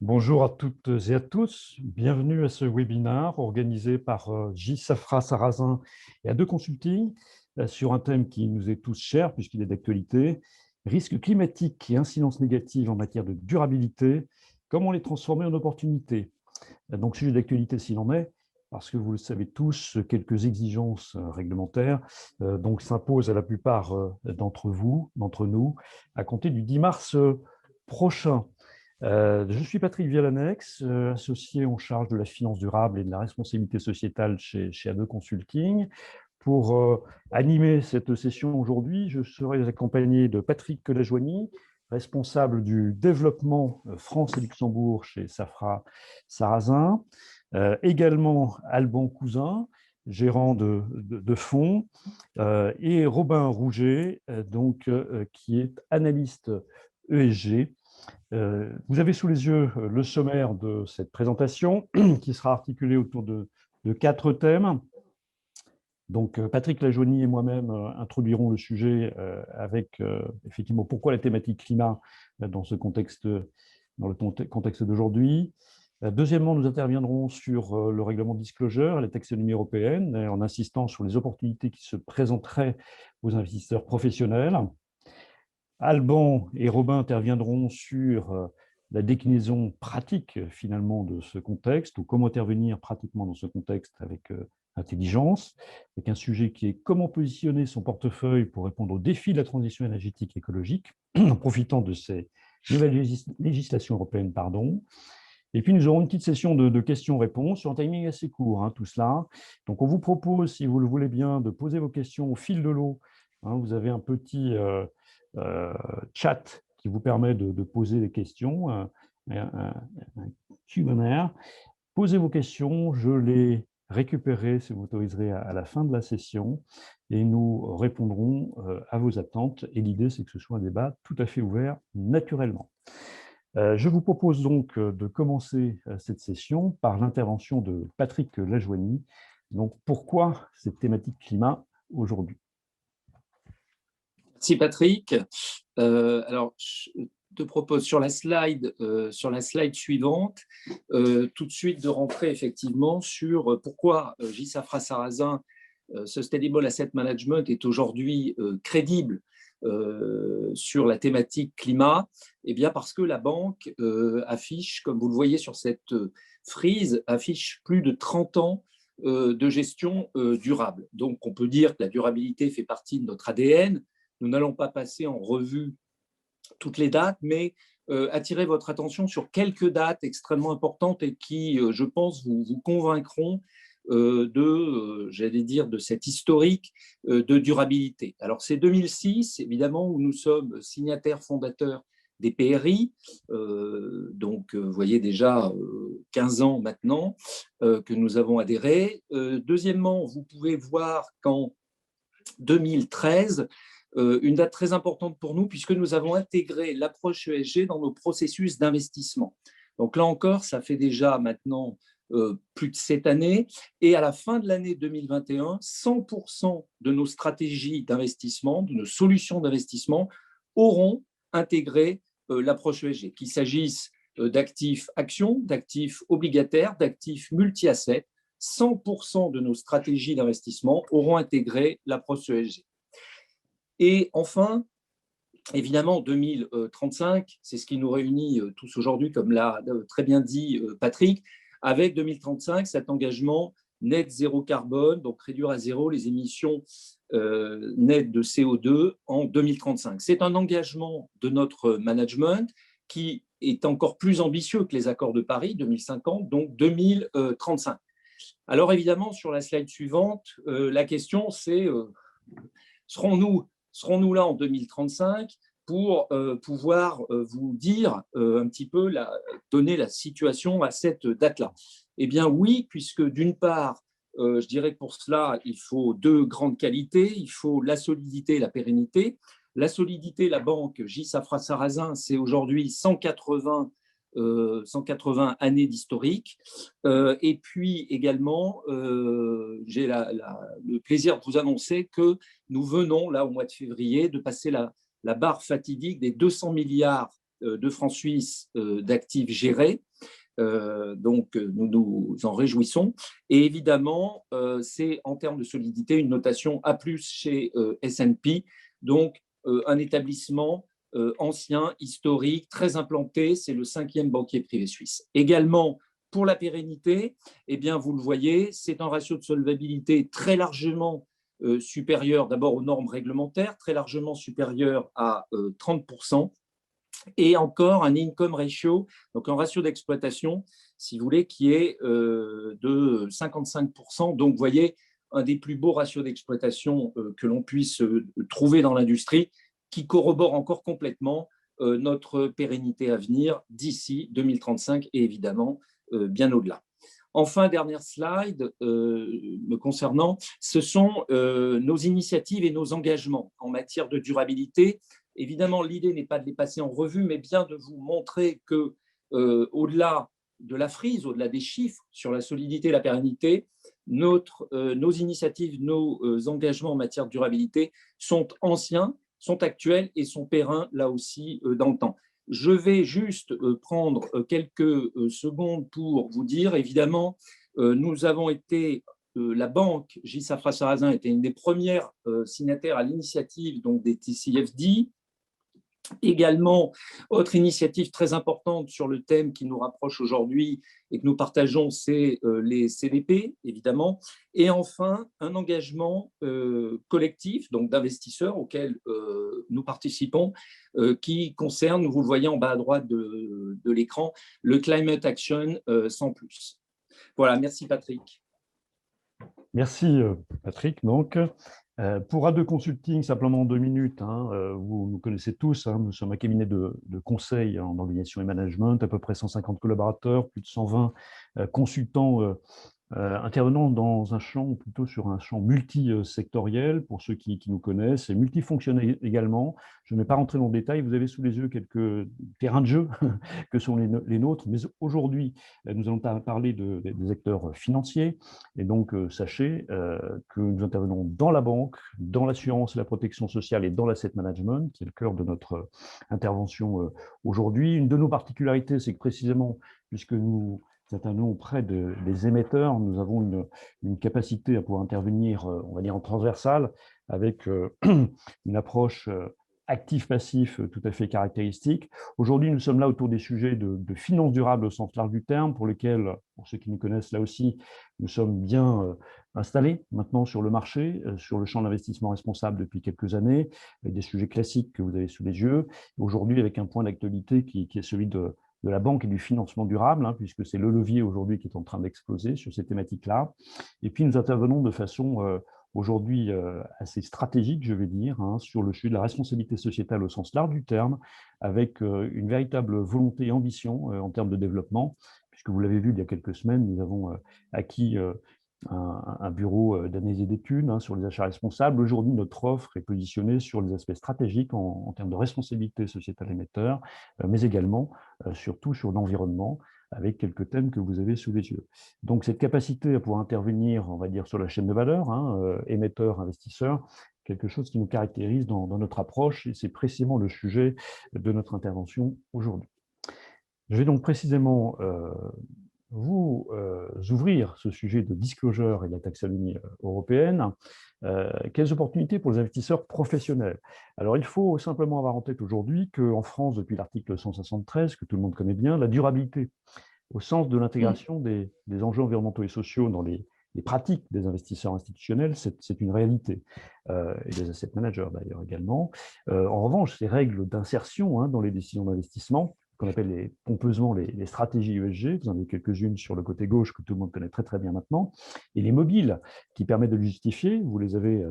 Bonjour à toutes et à tous. Bienvenue à ce webinaire organisé par J. Safra Sarrazin et A2 Consulting sur un thème qui nous est tous cher puisqu'il est d'actualité, risques climatiques et incidences négatives en matière de durabilité, comment les transformer en opportunités. Donc, sujet d'actualité s'il en est, parce que vous le savez tous, quelques exigences réglementaires donc s'imposent à la plupart d'entre vous, d'entre nous, à compter du 10 mars prochain. Je suis Patrick Vialanex, associé en charge de la finance durable et de la responsabilité sociétale chez A2 Consulting. Pour animer cette session aujourd'hui, je serai accompagné de Patrick Lajoigny, responsable du développement France et Luxembourg chez Safra Sarrazin, également Alban Cousin, gérant de fonds, et Robin Rouget, qui est analyste ESG. Vous avez sous les yeux le sommaire de cette présentation qui sera articulée autour de 4 thèmes. Donc, Patrick Lajoigny et moi-même introduirons le sujet avec effectivement pourquoi la thématique climat dans dans le contexte d'aujourd'hui. Deuxièmement, nous interviendrons sur le règlement disclosure et la taxonomie européenne en insistant sur les opportunités qui se présenteraient aux investisseurs professionnels. Alban et Robin interviendront sur la déclinaison pratique finalement de ce contexte, ou comment intervenir pratiquement dans ce contexte avec intelligence, avec un sujet qui est comment positionner son portefeuille pour répondre aux défis de la transition énergétique et écologique, en profitant de ces nouvelles législations européennes. Et puis, nous aurons une petite session de questions-réponses sur un timing assez court, tout cela. Donc, on vous propose, si vous le voulez bien, de poser vos questions au fil de l'eau. Vous avez un petit chat qui vous permet de poser des questions, un Q&A. Posez vos questions, je les récupérerai, si vous m'autoriserez, à la fin de la session, et nous répondrons à vos attentes. Et l'idée, c'est que ce soit un débat tout à fait ouvert, naturellement. Je vous propose donc de commencer cette session par l'intervention de Patrick Lajoigny. Donc, pourquoi cette thématique climat aujourd'hui? Merci Patrick. Alors, je te propose sur la slide suivante, tout de suite de rentrer effectivement sur pourquoi J. Safra Sarrazin, Sustainable Asset Management, est aujourd'hui crédible sur la thématique climat. Eh bien parce que la banque affiche, comme vous le voyez sur cette frise, affiche plus de 30 ans de gestion durable. Donc, on peut dire que la durabilité fait partie de notre ADN. Nous n'allons pas passer en revue toutes les dates, mais attirer votre attention sur quelques dates extrêmement importantes et qui, je pense, vous convaincront de cet historique de durabilité. Alors, c'est 2006, évidemment, où nous sommes signataires fondateurs des PRI, vous voyez déjà 15 ans maintenant que nous avons adhéré. Deuxièmement, vous pouvez voir qu'en 2013, une date très importante pour nous puisque nous avons intégré l'approche ESG dans nos processus d'investissement. Donc là encore, ça fait déjà maintenant plus de 7 années. Et à la fin de l'année 2021, 100% de nos stratégies d'investissement, de nos solutions d'investissement auront intégré l'approche ESG, qu'il s'agisse d'actifs actions, d'actifs obligataires, d'actifs multi-assets. 100% de nos stratégies d'investissement auront intégré l'approche ESG. Et enfin, évidemment, 2035, c'est ce qui nous réunit tous aujourd'hui, comme l'a très bien dit Patrick, avec 2035, cet engagement net zéro carbone, donc réduire à zéro les émissions nettes de CO2 en 2035. C'est un engagement de notre management qui est encore plus ambitieux que les accords de Paris 2050, donc 2035. Alors évidemment, sur la slide suivante, la question c'est serons-nous là en 2035 pour pouvoir vous dire un petit peu, donner la situation à cette date-là? Eh bien oui, puisque d'une part, je dirais que pour cela, il faut deux grandes qualités. Il faut la solidité et la pérennité. La solidité, la banque J. Safra Sarrazin, c'est aujourd'hui 180 années d'historique. Et puis également, j'ai le plaisir de vous annoncer que nous venons, là, au mois de février, de passer la barre fatidique des 200 milliards de francs suisses d'actifs gérés. Donc, nous nous en réjouissons. Et évidemment, c'est en termes de solidité une notation A+ chez S&P, donc un établissement ancien, historique, très implanté. C'est le 5e banquier privé suisse. Également, pour la pérennité, eh bien, vous le voyez, c'est un ratio de solvabilité très largement supérieur d'abord aux normes réglementaires, très largement supérieur à 30%, et encore un income ratio, donc un ratio d'exploitation, si vous voulez, qui est de 55%. Donc, vous voyez, un des plus beaux ratios d'exploitation que l'on puisse trouver dans l'industrie, qui corrobore encore complètement notre pérennité à venir d'ici 2035 et évidemment bien au-delà. Enfin, dernière slide me concernant, ce sont nos initiatives et nos engagements en matière de durabilité. Évidemment, l'idée n'est pas de les passer en revue, mais bien de vous montrer que, au-delà de la frise, au-delà des chiffres sur la solidité et la pérennité, nos initiatives, nos engagements en matière de durabilité sont anciens, sont actuels et sont pérennes là aussi dans le temps. Je vais juste prendre quelques secondes pour vous dire, évidemment, nous avons été, la banque J. Safra Sarrazin était une des premières signataires à l'initiative donc, des TCFD. Également, autre initiative très importante sur le thème qui nous rapproche aujourd'hui et que nous partageons, c'est les CDP, évidemment. Et enfin, un engagement collectif, donc d'investisseurs auquel nous participons, qui concerne, vous le voyez en bas à droite de l'écran, le Climate Action 100+. Voilà, merci Patrick. Merci Patrick. Donc, pour A2 Consulting, simplement en 2 minutes, vous nous connaissez tous, nous sommes un cabinet de conseil en organisation et management, à peu près 150 collaborateurs, plus de 120 consultants intervenant dans un champ, ou plutôt sur un champ multisectoriel, pour ceux qui nous connaissent, et multifonctionnel également. Je ne vais pas rentrer dans le détail, vous avez sous les yeux quelques terrains de jeu que sont les nôtres, mais aujourd'hui, nous allons parler des acteurs financiers, et donc sachez que nous intervenons dans la banque, dans l'assurance et la protection sociale et dans l'asset management, qui est le cœur de notre intervention aujourd'hui. Une de nos particularités, c'est que précisément, puisque nous intervenons auprès des émetteurs, nous avons une capacité à pouvoir intervenir, on va dire, en transversal, avec une approche actif-passif tout à fait caractéristique. Aujourd'hui, nous sommes là autour des sujets de finances durables au sens large du terme, pour lesquels, pour ceux qui nous connaissent là aussi, nous sommes bien installés maintenant sur le marché, sur le champ d'investissement responsable depuis quelques années, avec des sujets classiques que vous avez sous les yeux. Aujourd'hui, avec un point d'actualité qui est celui de la banque et du financement durable, puisque c'est le levier aujourd'hui qui est en train d'exploser sur ces thématiques-là. Et puis, nous intervenons de façon aujourd'hui assez stratégique, je vais dire, sur le sujet de la responsabilité sociétale au sens large du terme, avec une véritable volonté et ambition en termes de développement, puisque vous l'avez vu il y a quelques semaines, nous avons acquis un bureau d'analyse et d'études sur les achats responsables. Aujourd'hui, notre offre est positionnée sur les aspects stratégiques en termes de responsabilité sociétale émetteur, mais également, surtout sur l'environnement, avec quelques thèmes que vous avez sous les yeux. Donc, cette capacité à pouvoir intervenir, on va dire, sur la chaîne de valeur, émetteur, investisseur, quelque chose qui nous caractérise dans notre approche, et c'est précisément le sujet de notre intervention aujourd'hui. Je vais donc précisément vous ouvrir ce sujet de disclosure et de la taxonomie européenne. Quelles opportunités pour les investisseurs professionnels? Alors, il faut simplement avoir en tête aujourd'hui qu'en France, depuis l'article 173, que tout le monde connaît bien, la durabilité, au sens de l'intégration des enjeux environnementaux et sociaux dans les pratiques des investisseurs institutionnels, c'est une réalité, et des asset managers d'ailleurs également. En revanche, ces règles d'insertion dans les décisions d'investissement, qu'on appelle pompeusement les stratégies ESG, vous en avez quelques-unes sur le côté gauche que tout le monde connaît très très bien maintenant, et les mobiles qui permettent de le justifier, vous les avez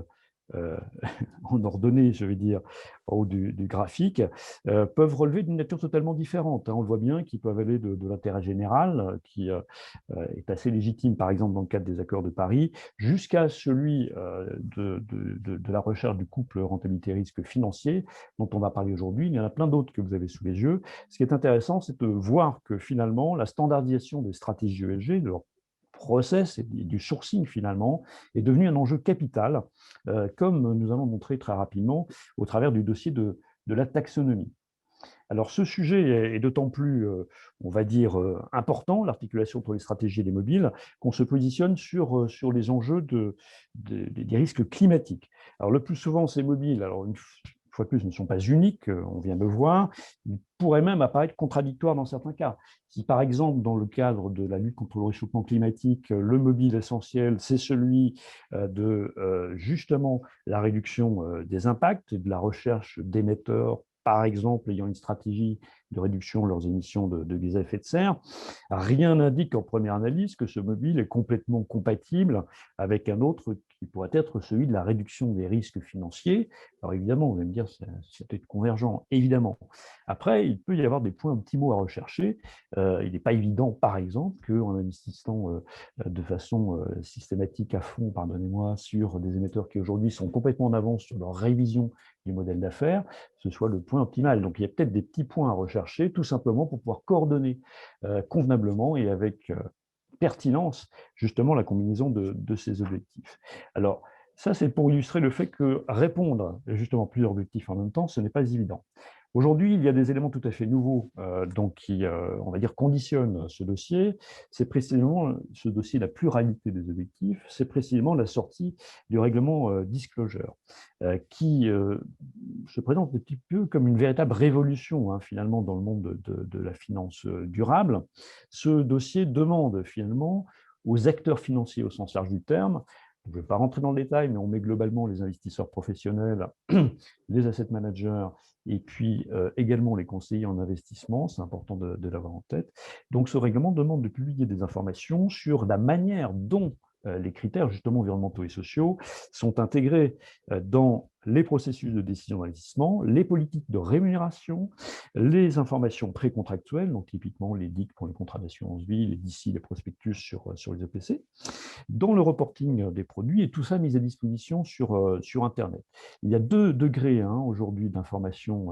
en ordonnée, je vais dire, en haut du graphique, peuvent relever d'une nature totalement différente. On le voit bien, qui peuvent aller de l'intérêt général, qui est assez légitime, par exemple, dans le cadre des accords de Paris, jusqu'à celui de la recherche du couple rentabilité-risque financier, dont on va parler aujourd'hui. Il y en a plein d'autres que vous avez sous les yeux. Ce qui est intéressant, c'est de voir que finalement, la standardisation des stratégies ESG, de leur process et du sourcing finalement, est devenu un enjeu capital, comme nous allons montrer très rapidement au travers du dossier de la taxonomie. Alors, ce sujet est d'autant plus, on va dire, important, l'articulation entre les stratégies et les mobiles, qu'on se positionne sur les enjeux des risques climatiques. Alors, le plus souvent, ces mobiles, alors une fois de plus, ne sont pas uniques, on vient de le voir, ils pourraient même apparaître contradictoires dans certains cas. Si, par exemple, dans le cadre de la lutte contre le réchauffement climatique, le mobile essentiel, c'est celui de, justement, la réduction des impacts et de la recherche d'émetteurs, par exemple, ayant une stratégie de réduction de leurs émissions de gaz à effet de serre, rien n'indique en première analyse que ce mobile est complètement compatible avec un autre qui pourrait être celui de la réduction des risques financiers. Alors évidemment, vous allez me dire, c'est peut-être convergent, évidemment. Après, il peut y avoir des points optimaux à rechercher. Il n'est pas évident, par exemple, qu'en investissant de façon systématique à fond, pardonnez-moi, sur des émetteurs qui aujourd'hui sont complètement en avance sur leur révision du modèle d'affaires, ce soit le point optimal. Donc il y a peut-être des petits points à rechercher, tout simplement pour pouvoir coordonner convenablement et avec pertinence justement la combinaison de ces objectifs. Alors ça, c'est pour illustrer le fait que répondre justement à plusieurs objectifs en même temps, ce n'est pas évident. Aujourd'hui, il y a des éléments tout à fait nouveaux donc qui, on va dire, conditionnent ce dossier. C'est précisément ce dossier, la pluralité des objectifs, c'est précisément la sortie du règlement Disclosure, qui se présente un petit peu comme une véritable révolution finalement dans le monde de la finance durable. Ce dossier demande finalement aux acteurs financiers au sens large du terme, je ne vais pas rentrer dans le détail, mais on met globalement les investisseurs professionnels, les asset managers et puis également les conseillers en investissement, c'est important de l'avoir en tête. Donc ce règlement demande de publier des informations sur la manière dont les critères justement environnementaux et sociaux sont intégrés dans les processus de décision d'investissement, les politiques de rémunération, les informations précontractuelles, donc typiquement les DIC pour les contrats d'assurance vie, les DICI, les prospectus sur les EPC, dans le reporting des produits, et tout ça mis à disposition sur Internet. Il y a 2 degrés aujourd'hui d'information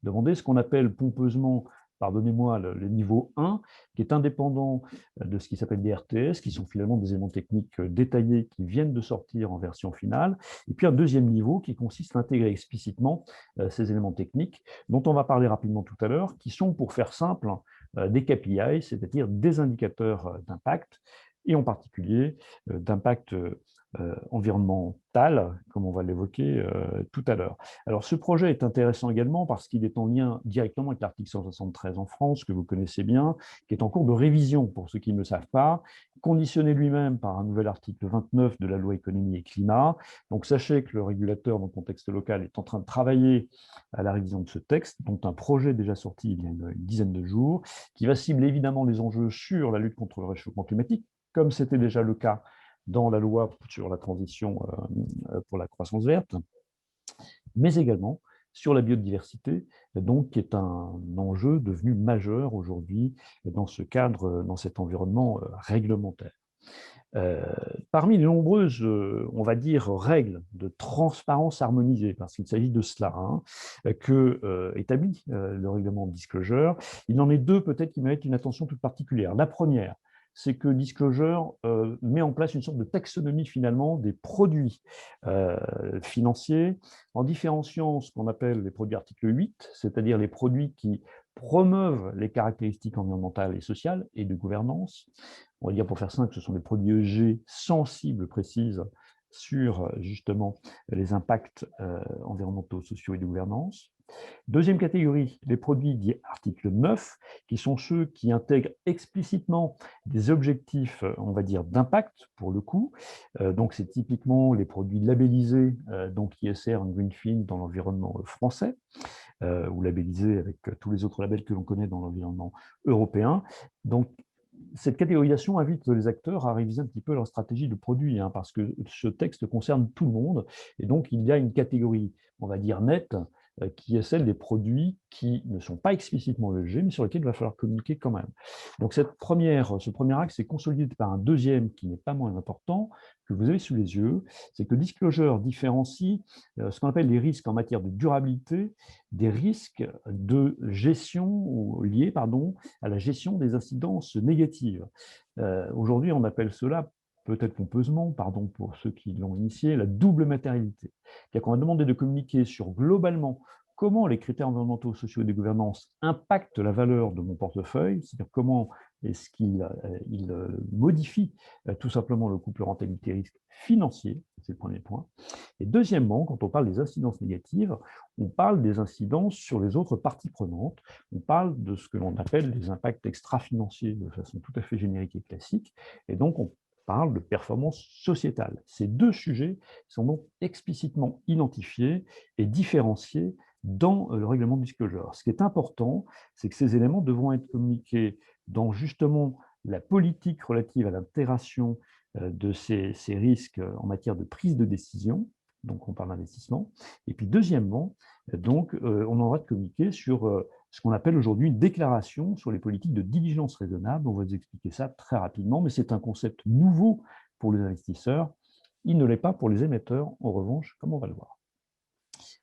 demandée, ce qu'on appelle pompeusement, pardonnez-moi, le niveau 1, qui est indépendant de ce qui s'appelle des RTS, qui sont finalement des éléments techniques détaillés qui viennent de sortir en version finale, et puis un deuxième niveau qui consiste à intégrer explicitement ces éléments techniques, dont on va parler rapidement tout à l'heure, qui sont, pour faire simple, des KPI, c'est-à-dire des indicateurs d'impact, et en particulier d'impact environnemental, comme on va l'évoquer tout à l'heure. Alors ce projet est intéressant également parce qu'il est en lien directement avec l'article 173 en France, que vous connaissez bien, qui est en cours de révision pour ceux qui ne le savent pas, conditionné lui-même par un nouvel article 29 de la loi économie et climat. Donc sachez que le régulateur dans le contexte local est en train de travailler à la révision de ce texte, dont un projet déjà sorti il y a une dizaine de jours, qui va cibler évidemment les enjeux sur la lutte contre le réchauffement climatique, comme c'était déjà le cas dans la loi sur la transition pour la croissance verte, mais également sur la biodiversité, donc qui est un enjeu devenu majeur aujourd'hui dans ce cadre, dans cet environnement réglementaire. Parmi les nombreuses, on va dire, règles de transparence harmonisée, parce qu'il s'agit de cela, que établit le règlement de Disclosure, il en est 2 peut-être qui méritent une attention toute particulière. La première, c'est que Disclosure met en place une sorte de taxonomie finalement des produits financiers, en différenciant ce qu'on appelle les produits article 8, c'est-à-dire les produits qui promeuvent les caractéristiques environnementales et sociales et de gouvernance. On va dire pour faire simple, ce sont des produits EG sans cible précise sur justement les impacts environnementaux, sociaux et de gouvernance. Deuxième catégorie, les produits dits article 9, qui sont ceux qui intègrent explicitement des objectifs, on va dire, d'impact pour le coup. Donc, c'est typiquement les produits labellisés, donc ISR, Greenfin dans l'environnement français, ou labellisés avec tous les autres labels que l'on connaît dans l'environnement européen. Donc, cette catégorisation invite les acteurs à réviser un petit peu leur stratégie de produit, parce que ce texte concerne tout le monde, et donc il y a une catégorie, on va dire, nette, qui est celle des produits qui ne sont pas explicitement ESG, mais sur lesquels il va falloir communiquer quand même. Donc ce premier axe est consolidé par un deuxième qui n'est pas moins important, que vous avez sous les yeux, c'est que Disclosure différencie ce qu'on appelle les risques en matière de durabilité des risques de gestion, ou liés à la gestion des incidences négatives. Aujourd'hui, on appelle cela, peut-être pompeusement, pardon pour ceux qui l'ont initié, la double matérialité. C'est-à-dire qu'on va demander de communiquer sur globalement comment les critères environnementaux, sociaux et de gouvernance impactent la valeur de mon portefeuille, c'est-à-dire comment est-ce qu'il modifie tout simplement le couple rentabilité-risque financier, c'est le premier point. Et deuxièmement, quand on parle des incidences négatives, on parle des incidences sur les autres parties prenantes, on parle de ce que l'on appelle les impacts extra-financiers de façon tout à fait générique et classique, et donc on parle de performance sociétale. Ces deux sujets sont donc explicitement identifiés et différenciés dans le règlement de disclosure. Ce qui est important, c'est que ces éléments devront être communiqués dans justement la politique relative à l'intégration de ces risques en matière de prise de décision, donc on parle d'investissement. Et puis deuxièmement, donc, on aura de communiquer sur ce qu'on appelle aujourd'hui une déclaration sur les politiques de diligence raisonnable. On va vous expliquer ça très rapidement, mais c'est un concept nouveau pour les investisseurs. Il ne l'est pas pour les émetteurs, en revanche, comme on va le voir.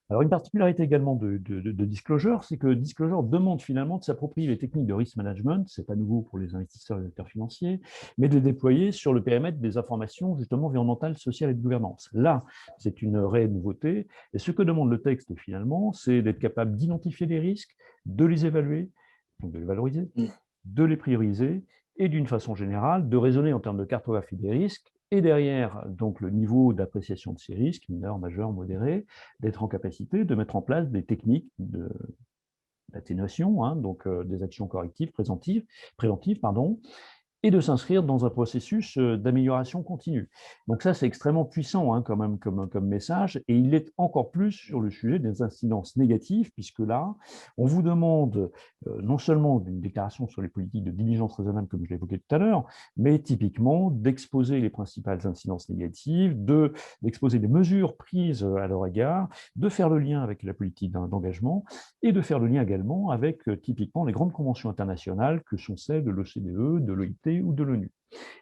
Alors, une particularité également de Disclosure, c'est que Disclosure demande finalement de s'approprier les techniques de risk management, ce n'est pas nouveau pour les investisseurs et les acteurs financiers, mais de les déployer sur le périmètre des informations justement environnementales, sociales et de gouvernance. Là, c'est une réelle nouveauté, et ce que demande le texte finalement, c'est d'être capable d'identifier les risques, de les évaluer, donc de les valoriser, de les prioriser, et d'une façon générale, de raisonner en termes de cartographie des risques, et derrière donc le niveau d'appréciation de ces risques, mineurs, majeurs, modérés, d'être en capacité de mettre en place des techniques d'atténuation, hein, donc des actions correctives, préventives, pardon, et de s'inscrire dans un processus d'amélioration continue. Donc ça, c'est extrêmement puissant hein, quand même comme message, et il est encore plus sur le sujet des incidences négatives, puisque là, on vous demande non seulement une déclaration sur les politiques de diligence raisonnable, comme je l'évoquais tout à l'heure, mais typiquement d'exposer les principales incidences négatives, d'exposer les mesures prises à leur égard, de faire le lien avec la politique d'engagement, et de faire le lien également avec typiquement les grandes conventions internationales que sont celles de l'OCDE, de l'OIT ou de l'ONU.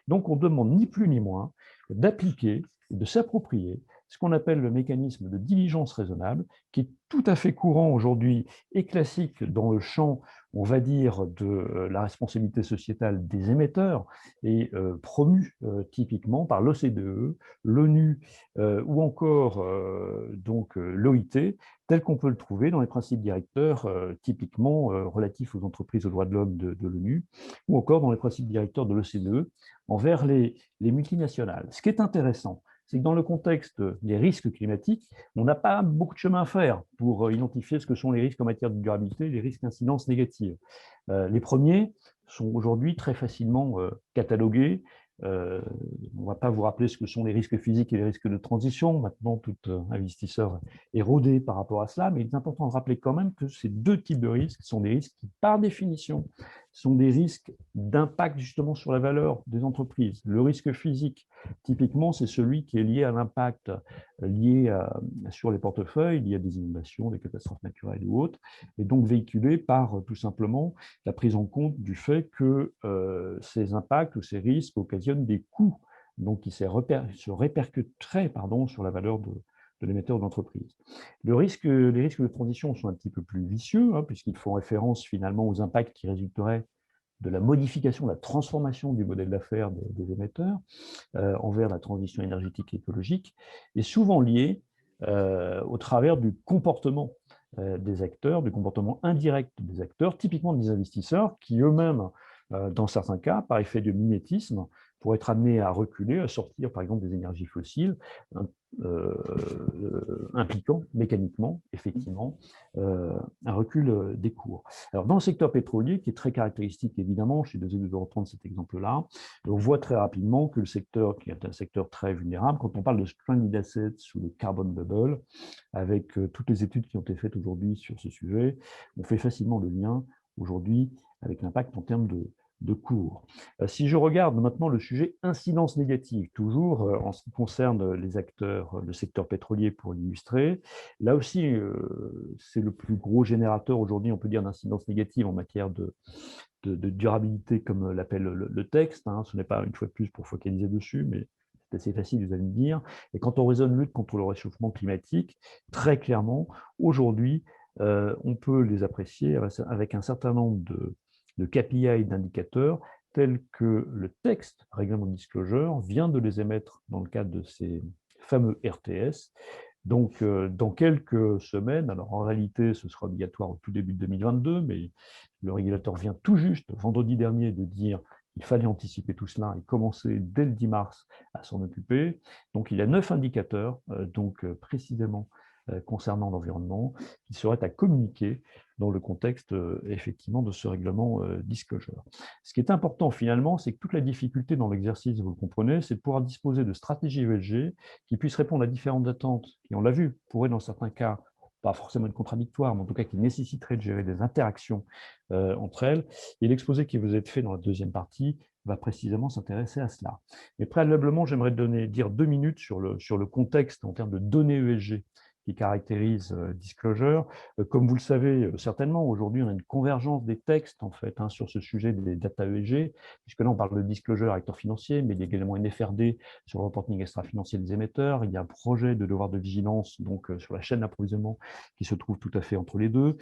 Donc on demande ni plus ni moins d'appliquer, de s'approprier ce qu'on appelle le mécanisme de diligence raisonnable, qui est tout à fait courant aujourd'hui et classique dans le champ, on va dire, de la responsabilité sociétale des émetteurs et promu typiquement par l'OCDE, l'ONU ou encore donc l'OIT, tel qu'on peut le trouver dans les principes directeurs typiquement relatifs aux entreprises aux droits de l'homme de l'ONU, ou encore dans les principes directeurs de l'OCDE envers les multinationales. Ce qui est intéressant, c'est que dans le contexte des risques climatiques, on n'a pas beaucoup de chemin à faire pour identifier ce que sont les risques en matière de durabilité, les risques d'incidence négative. Les premiers sont aujourd'hui très facilement catalogués. On ne va pas vous rappeler ce que sont les risques physiques et les risques de transition. Maintenant, tout investisseur est rodé par rapport à cela, mais il est important de rappeler quand même que ces deux types de risques sont des risques qui, par définition, sont des risques d'impact justement sur la valeur des entreprises. Le risque physique, typiquement, c'est celui qui est lié à l'impact lié sur les portefeuilles, lié à des inondations, des catastrophes naturelles ou autres, et donc véhiculé par tout simplement la prise en compte du fait que ces impacts ou ces risques occasionnent des coûts donc qui se répercuteraient sur la valeur de l'émetteur d'entreprise. Les risques de transition sont un petit peu plus vicieux, hein, puisqu'ils font référence finalement aux impacts qui résulteraient de la modification, de la transformation du modèle d'affaires des émetteurs envers la transition énergétique et écologique, et souvent liés au travers du comportement des acteurs, du comportement indirect des acteurs, typiquement des investisseurs, qui eux-mêmes, dans certains cas, par effet de mimétisme, pourraient être amenés à reculer, à sortir par exemple des énergies fossiles, impliquant mécaniquement, effectivement, un recul des cours. Alors, dans le secteur pétrolier, qui est très caractéristique évidemment, je suis désolé de reprendre cet exemple-là, on voit très rapidement que le secteur, qui est un secteur très vulnérable, quand on parle de stranded assets ou de carbon bubble, avec toutes les études qui ont été faites aujourd'hui sur ce sujet, on fait facilement le lien aujourd'hui avec l'impact en termes de cours. Si je regarde maintenant le sujet incidence négative, toujours en ce qui concerne les acteurs, le secteur pétrolier pour l'illustrer, là aussi, c'est le plus gros générateur aujourd'hui, on peut dire, d'incidence négative en matière de durabilité, comme l'appelle le texte. Hein. Ce n'est pas, une fois de plus, pour focaliser dessus, mais c'est assez facile, vous allez me dire. Et quand on raisonne lutte contre le réchauffement climatique, très clairement, aujourd'hui, on peut les apprécier avec un certain nombre de KPI, d'indicateurs, tels que le texte règlement de disclosure vient de les émettre dans le cadre de ces fameux RTS, Donc, dans quelques semaines, alors en réalité, ce sera obligatoire au tout début de 2022, mais le régulateur vient tout juste, vendredi dernier, de dire qu'il fallait anticiper tout cela et commencer dès le 10 mars à s'en occuper. Donc, il y a 9 indicateurs, précisément concernant l'environnement, qui seraient à communiquer dans le contexte effectivement de ce règlement disclosure. Ce qui est important finalement, c'est que toute la difficulté dans l'exercice, vous le comprenez, c'est de pouvoir disposer de stratégies ESG qui puissent répondre à différentes attentes, qui, on l'a vu, pourraient dans certains cas pas forcément être contradictoires, mais en tout cas qui nécessiteraient de gérer des interactions entre elles. Et l'exposé qui vous est fait dans la deuxième partie va précisément s'intéresser à cela. Mais préalablement, j'aimerais dire 2 minutes sur le contexte en termes de données ESG qui caractérise Disclosure. Comme vous le savez certainement, aujourd'hui, on a une convergence des textes en fait sur ce sujet des data ESG, puisque là, on parle de Disclosure acteur financier, mais il y a également une FRD sur le reporting extra-financier des émetteurs. Il y a un projet de devoir de vigilance donc sur la chaîne d'approvisionnement qui se trouve tout à fait entre les deux.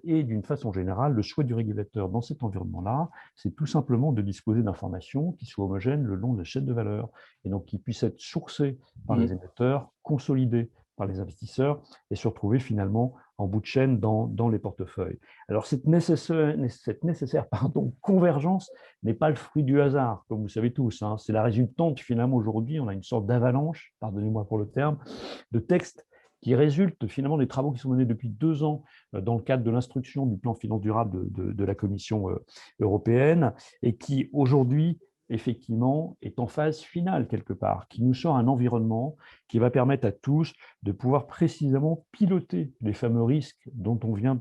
Et d'une façon générale, le souhait du régulateur dans cet environnement-là, c'est tout simplement de disposer d'informations qui soient homogènes le long de la chaîne de valeur et donc qui puissent être sourcées par les émetteurs, consolidées par les investisseurs et se retrouver finalement en bout de chaîne dans les portefeuilles. Alors cette nécessaire convergence n'est pas le fruit du hasard, comme vous savez tous. C'est la résultante finalement aujourd'hui, on a une sorte d'avalanche, pardonnez-moi pour le terme, de textes qui résultent finalement des travaux qui sont menés depuis 2 ans dans le cadre de l'instruction du plan finance durable de la Commission européenne et qui aujourd'hui effectivement, est en phase finale quelque part, qui nous sort un environnement qui va permettre à tous de pouvoir précisément piloter les fameux risques dont on vient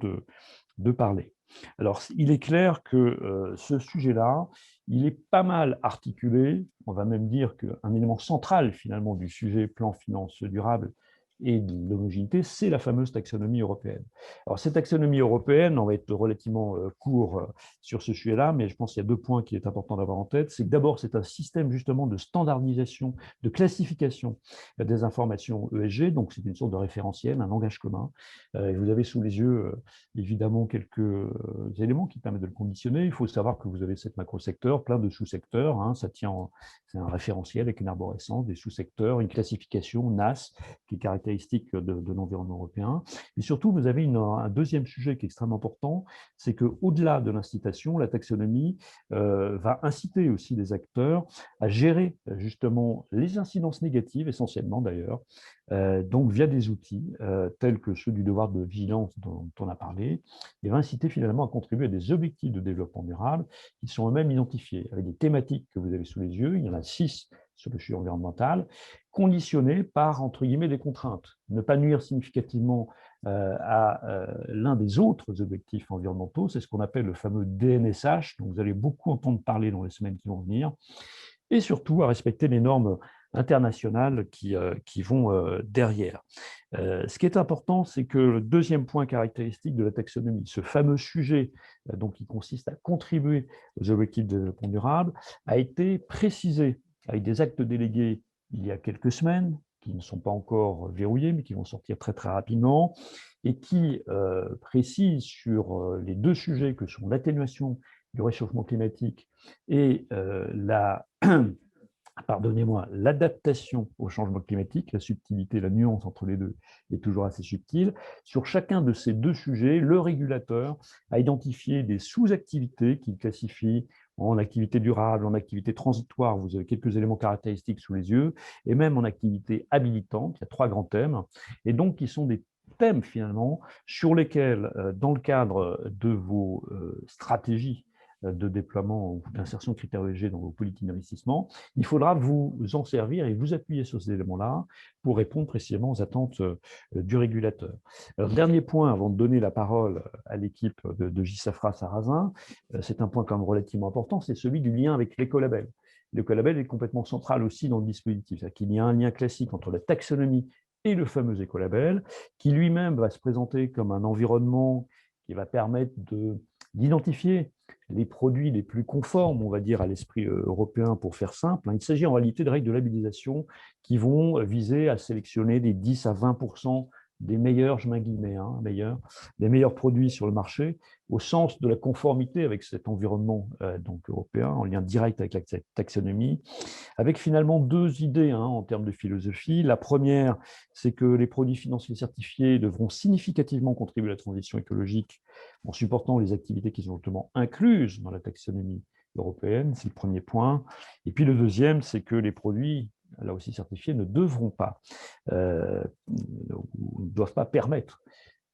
de parler. Alors, il est clair que ce sujet-là, il est pas mal articulé. On va même dire qu'un élément central finalement du sujet plan finance durable et de l'homogénéité, c'est la fameuse taxonomie européenne. Alors, cette taxonomie européenne, on va être relativement court sur ce sujet-là, mais je pense qu'il y a 2 points qu'il est important d'avoir en tête. C'est que d'abord, c'est un système justement de standardisation, de classification des informations ESG, donc c'est une sorte de référentiel, un langage commun. Et vous avez sous les yeux, évidemment, quelques éléments qui permettent de le conditionner. Il faut savoir que vous avez 7 macro-secteurs, plein de sous-secteurs, ça tient, c'est un référentiel avec une arborescence, des sous-secteurs, une classification NAS qui est caractéristique de l'environnement européen. Et surtout, vous avez un deuxième sujet qui est extrêmement important, c'est qu'au-delà de l'incitation, la taxonomie va inciter aussi les acteurs à gérer justement les incidences négatives, essentiellement d'ailleurs, donc via des outils tels que ceux du devoir de vigilance dont on a parlé, et va inciter finalement à contribuer à des objectifs de développement durable qui sont eux-mêmes identifiés, avec des thématiques que vous avez sous les yeux. Il y en a 6 sur le sujet environnemental, conditionnés par, entre guillemets, des contraintes. Ne pas nuire significativement à l'un des autres objectifs environnementaux, c'est ce qu'on appelle le fameux DNSH, dont vous allez beaucoup entendre parler dans les semaines qui vont venir, et surtout à respecter les normes internationales qui vont derrière. Ce qui est important, c'est que le deuxième point caractéristique de la taxonomie, ce fameux sujet donc, qui consiste à contribuer aux objectifs de développement durable, a été précisé avec des actes délégués il y a quelques semaines, qui ne sont pas encore verrouillés, mais qui vont sortir très très rapidement, et qui précisent sur les 2 sujets que sont l'atténuation du réchauffement climatique et l'adaptation au changement climatique, la subtilité, la nuance entre les deux est toujours assez subtile. Sur chacun de ces 2 sujets, le régulateur a identifié des sous-activités qu'il classifie en activité durable, en activité transitoire, vous avez quelques éléments caractéristiques sous les yeux, et même en activité habilitante, il y a 3 grands thèmes, et donc qui sont des thèmes finalement sur lesquels, dans le cadre de vos stratégies de déploiement ou d'insertion de critères ESG dans vos politiques d'investissement, il faudra vous en servir et vous appuyer sur ces éléments-là pour répondre précisément aux attentes du régulateur. Alors, dernier point, avant de donner la parole à l'équipe de Gisafra Sarrazin, c'est un point quand même relativement important, c'est celui du lien avec l'écolabel. L'écolabel est complètement central aussi dans le dispositif, c'est-à-dire qu'il y a un lien classique entre la taxonomie et le fameux écolabel, qui lui-même va se présenter comme un environnement qui va permettre d'identifier les produits les plus conformes, on va dire, à l'esprit européen pour faire simple. Il s'agit en réalité de règles de labellisation qui vont viser à sélectionner des 10 à 20% des meilleurs, je mets un guillemets, meilleurs, des meilleurs produits sur le marché, au sens de la conformité avec cet environnement donc européen, en lien direct avec la taxonomie, avec finalement deux idées en termes de philosophie. La première, c'est que les produits financiers certifiés devront significativement contribuer à la transition écologique en supportant les activités qui sont justement incluses dans la taxonomie européenne, c'est le premier point. Et puis le deuxième, c'est que les produits, là aussi certifiés, ne devront pas, ne doivent pas permettre,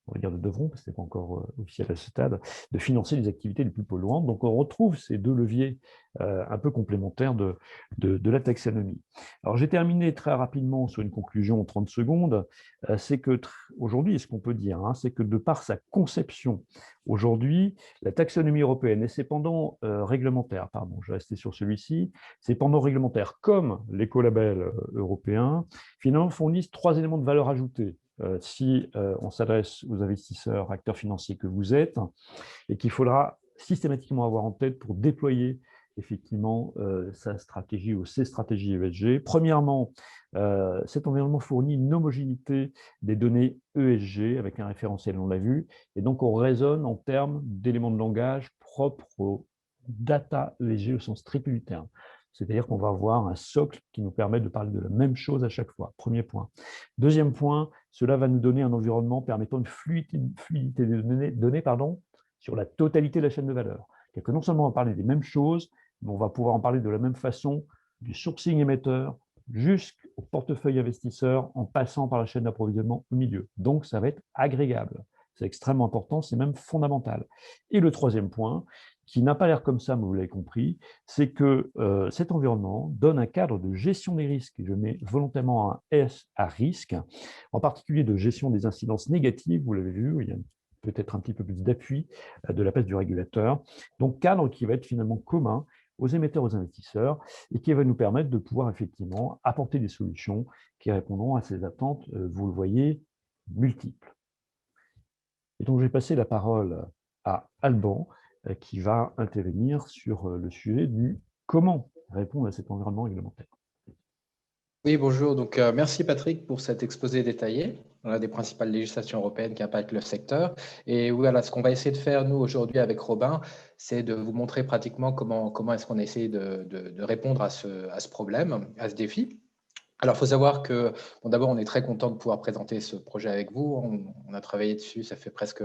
on va dire de devront, parce que ce n'est pas encore officiel à ce stade, de financer les activités les plus polluantes. Donc on retrouve ces deux leviers un peu complémentaires de la taxonomie. Alors j'ai terminé très rapidement sur une conclusion en 30 secondes, c'est que aujourd'hui, ce qu'on peut dire, c'est que de par sa conception, aujourd'hui, la taxonomie européenne et ses pendants réglementaires, pardon, je vais rester sur celui-ci, ses pendants réglementaires comme l'écolabel européen, finalement fournissent trois éléments de valeur ajoutée si on s'adresse aux investisseurs, acteurs financiers que vous êtes, et qu'il faudra systématiquement avoir en tête pour déployer effectivement sa stratégie ou ses stratégies ESG. Premièrement, cet environnement fournit une homogénéité des données ESG avec un référentiel, on l'a vu, et donc on raisonne en termes d'éléments de langage propres aux data ESG au sens strict du terme. C'est-à-dire qu'on va avoir un socle qui nous permet de parler de la même chose à chaque fois. Premier point. Deuxième point, cela va nous donner un environnement permettant une fluidité des données sur la totalité de la chaîne de valeur. C'est-à-dire que non seulement on va parler des mêmes choses, mais on va pouvoir en parler de la même façon du sourcing émetteur jusqu'au portefeuille investisseur en passant par la chaîne d'approvisionnement au milieu. Donc, ça va être agrégable. C'est extrêmement important, c'est même fondamental. Et le troisième point, qui n'a pas l'air comme ça, mais vous l'avez compris, c'est que cet environnement donne un cadre de gestion des risques, et je mets volontairement un S à risque, en particulier de gestion des incidences négatives, vous l'avez vu, il y a peut-être un petit peu plus d'appui de la part du régulateur. Donc, cadre qui va être finalement commun aux émetteurs, aux investisseurs, et qui va nous permettre de pouvoir effectivement apporter des solutions qui répondront à ces attentes, vous le voyez, multiples. Et donc, je vais passer la parole à Alban, qui va intervenir sur le sujet du comment répondre à cet environnement réglementaire. Oui, bonjour. Donc, merci Patrick pour cet exposé détaillé des principales législations européennes qui impactent le secteur. Et voilà, ce qu'on va essayer de faire, nous, aujourd'hui, avec Robin, c'est de vous montrer pratiquement comment est-ce qu'on essaie de répondre à ce problème, à ce défi. Alors, il faut savoir que, bon, d'abord, on est très content de pouvoir présenter ce projet avec vous. On a travaillé dessus, ça fait presque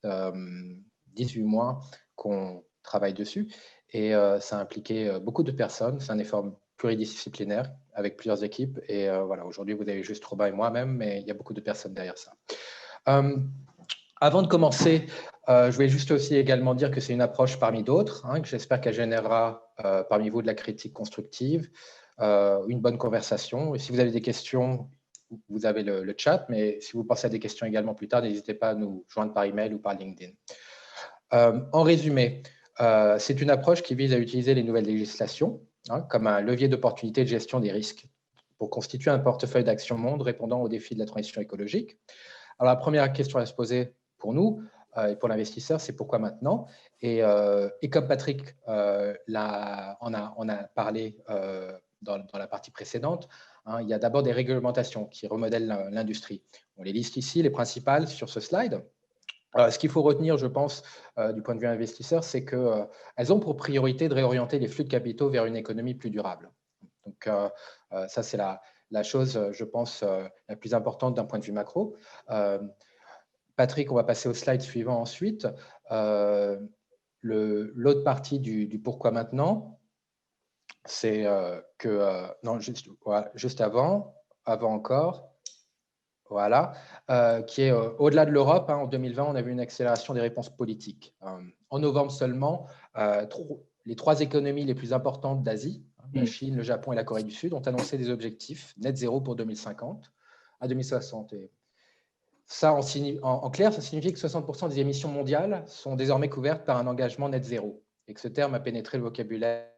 18 mois qu'on travaille dessus. Et ça a impliqué beaucoup de personnes. C'est un effort pluridisciplinaire avec plusieurs équipes. Et voilà, aujourd'hui, vous avez juste Robin et moi-même, mais il y a beaucoup de personnes derrière ça. Avant de commencer, je voulais juste aussi également dire que c'est une approche parmi d'autres, que j'espère qu'elle générera parmi vous de la critique constructive, une bonne conversation. Et si vous avez des questions, vous avez le chat, mais si vous pensez à des questions également plus tard, n'hésitez pas à nous joindre par email ou par LinkedIn. En résumé, c'est une approche qui vise à utiliser les nouvelles législations comme un levier d'opportunité de gestion des risques pour constituer un portefeuille d'action monde répondant aux défis de la transition écologique. Alors, la première question à se poser pour nous et pour l'investisseur, c'est pourquoi maintenant ? Et comme Patrick on a parlé dans la partie précédente, il y a d'abord des réglementations qui remodèlent l'industrie. On les liste ici, les principales sur ce slide. Ce qu'il faut retenir, je pense, du point de vue investisseur, c'est qu'elles ont pour priorité de réorienter les flux de capitaux vers une économie plus durable. Donc, ça, c'est la chose, je pense, la plus importante d'un point de vue macro. Patrick, on va passer au slide suivant ensuite. L'autre partie du pourquoi maintenant, c'est non, juste avant encore. Voilà, qui est au-delà de l'Europe. En 2020, on a vu une accélération des réponses politiques. En novembre seulement, les 3 économies les plus importantes d'Asie, la Chine, le Japon et la Corée du Sud, ont annoncé des objectifs net zéro pour 2050 à 2060. Et ça, en clair, ça signifie que 60% des émissions mondiales sont désormais couvertes par un engagement net zéro et que ce terme a pénétré le vocabulaire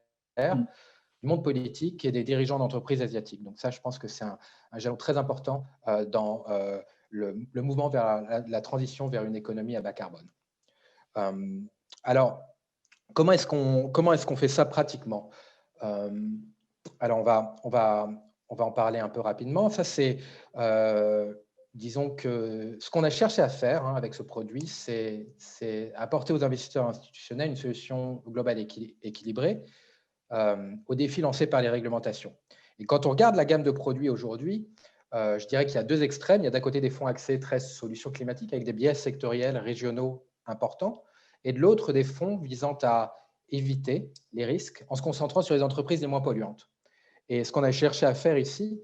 du monde politique et des dirigeants d'entreprises asiatiques. Donc ça, je pense que c'est un jalon très important dans le mouvement vers la transition vers une économie à bas carbone. Alors, comment est-ce qu'on fait ça pratiquement ? Alors, on va en parler un peu rapidement. Ça, c'est disons que ce qu'on a cherché à faire avec ce produit, c'est apporter aux investisseurs institutionnels une solution globale équilibrée aux défis lancés par les réglementations. Et quand on regarde la gamme de produits aujourd'hui, je dirais qu'il y a deux extrêmes. Il y a d'un côté des fonds axés très solutions climatiques avec des biais sectoriels régionaux importants, et de l'autre des fonds visant à éviter les risques en se concentrant sur les entreprises les moins polluantes. Et ce qu'on a cherché à faire ici,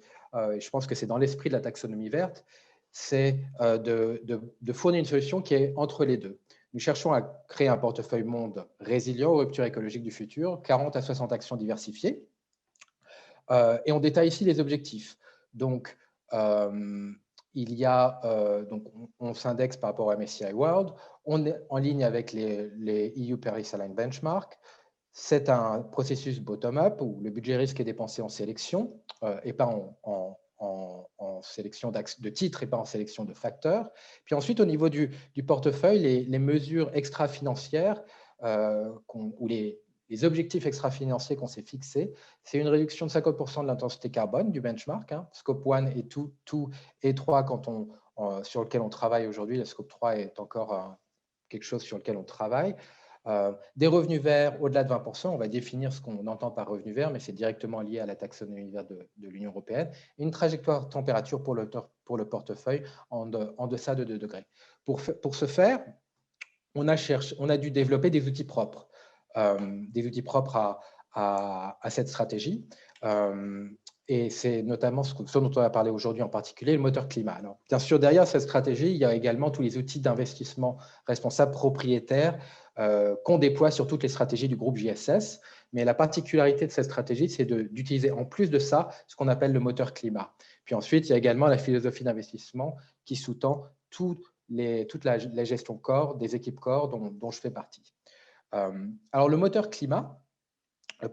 et je pense que c'est dans l'esprit de la taxonomie verte, c'est de fournir une solution qui est entre les deux. Nous cherchons à créer un portefeuille monde résilient aux ruptures écologiques du futur, 40 à 60 actions diversifiées. Et on détaille ici les objectifs. Donc, il y a, donc on s'indexe par rapport au MSCI World, on est en ligne avec les EU Paris Aligned Benchmark. C'est un processus bottom-up où le budget risque est dépensé en sélection et pas en sélection de titres et pas en sélection de facteurs. Puis ensuite, au niveau du portefeuille, les mesures extra-financières ou les objectifs extra-financiers qu'on s'est fixés, c'est une réduction de 50% de l'intensité carbone du benchmark, Scope 1 et 2 et 3 sur lequel on travaille aujourd'hui. Le Scope 3 est encore quelque chose sur lequel on travaille. Des revenus verts au-delà de 20%, on va définir ce qu'on entend par revenu vert, mais c'est directement lié à la taxonomie verte de l'Union européenne. Une trajectoire température pour le portefeuille en deçà de 2 degrés. Pour ce faire, on a dû développer des outils propres à cette stratégie. Et c'est notamment ce dont on va parler aujourd'hui en particulier, le moteur climat. Alors, bien sûr, derrière cette stratégie, il y a également tous les outils d'investissement responsable propriétaires qu'on déploie sur toutes les stratégies du groupe JSS. Mais la particularité de cette stratégie, c'est d'utiliser en plus de ça ce qu'on appelle le moteur climat. Puis ensuite, il y a également la philosophie d'investissement qui sous-tend toute la gestion corps, des équipes corps dont je fais partie. Alors, le moteur climat,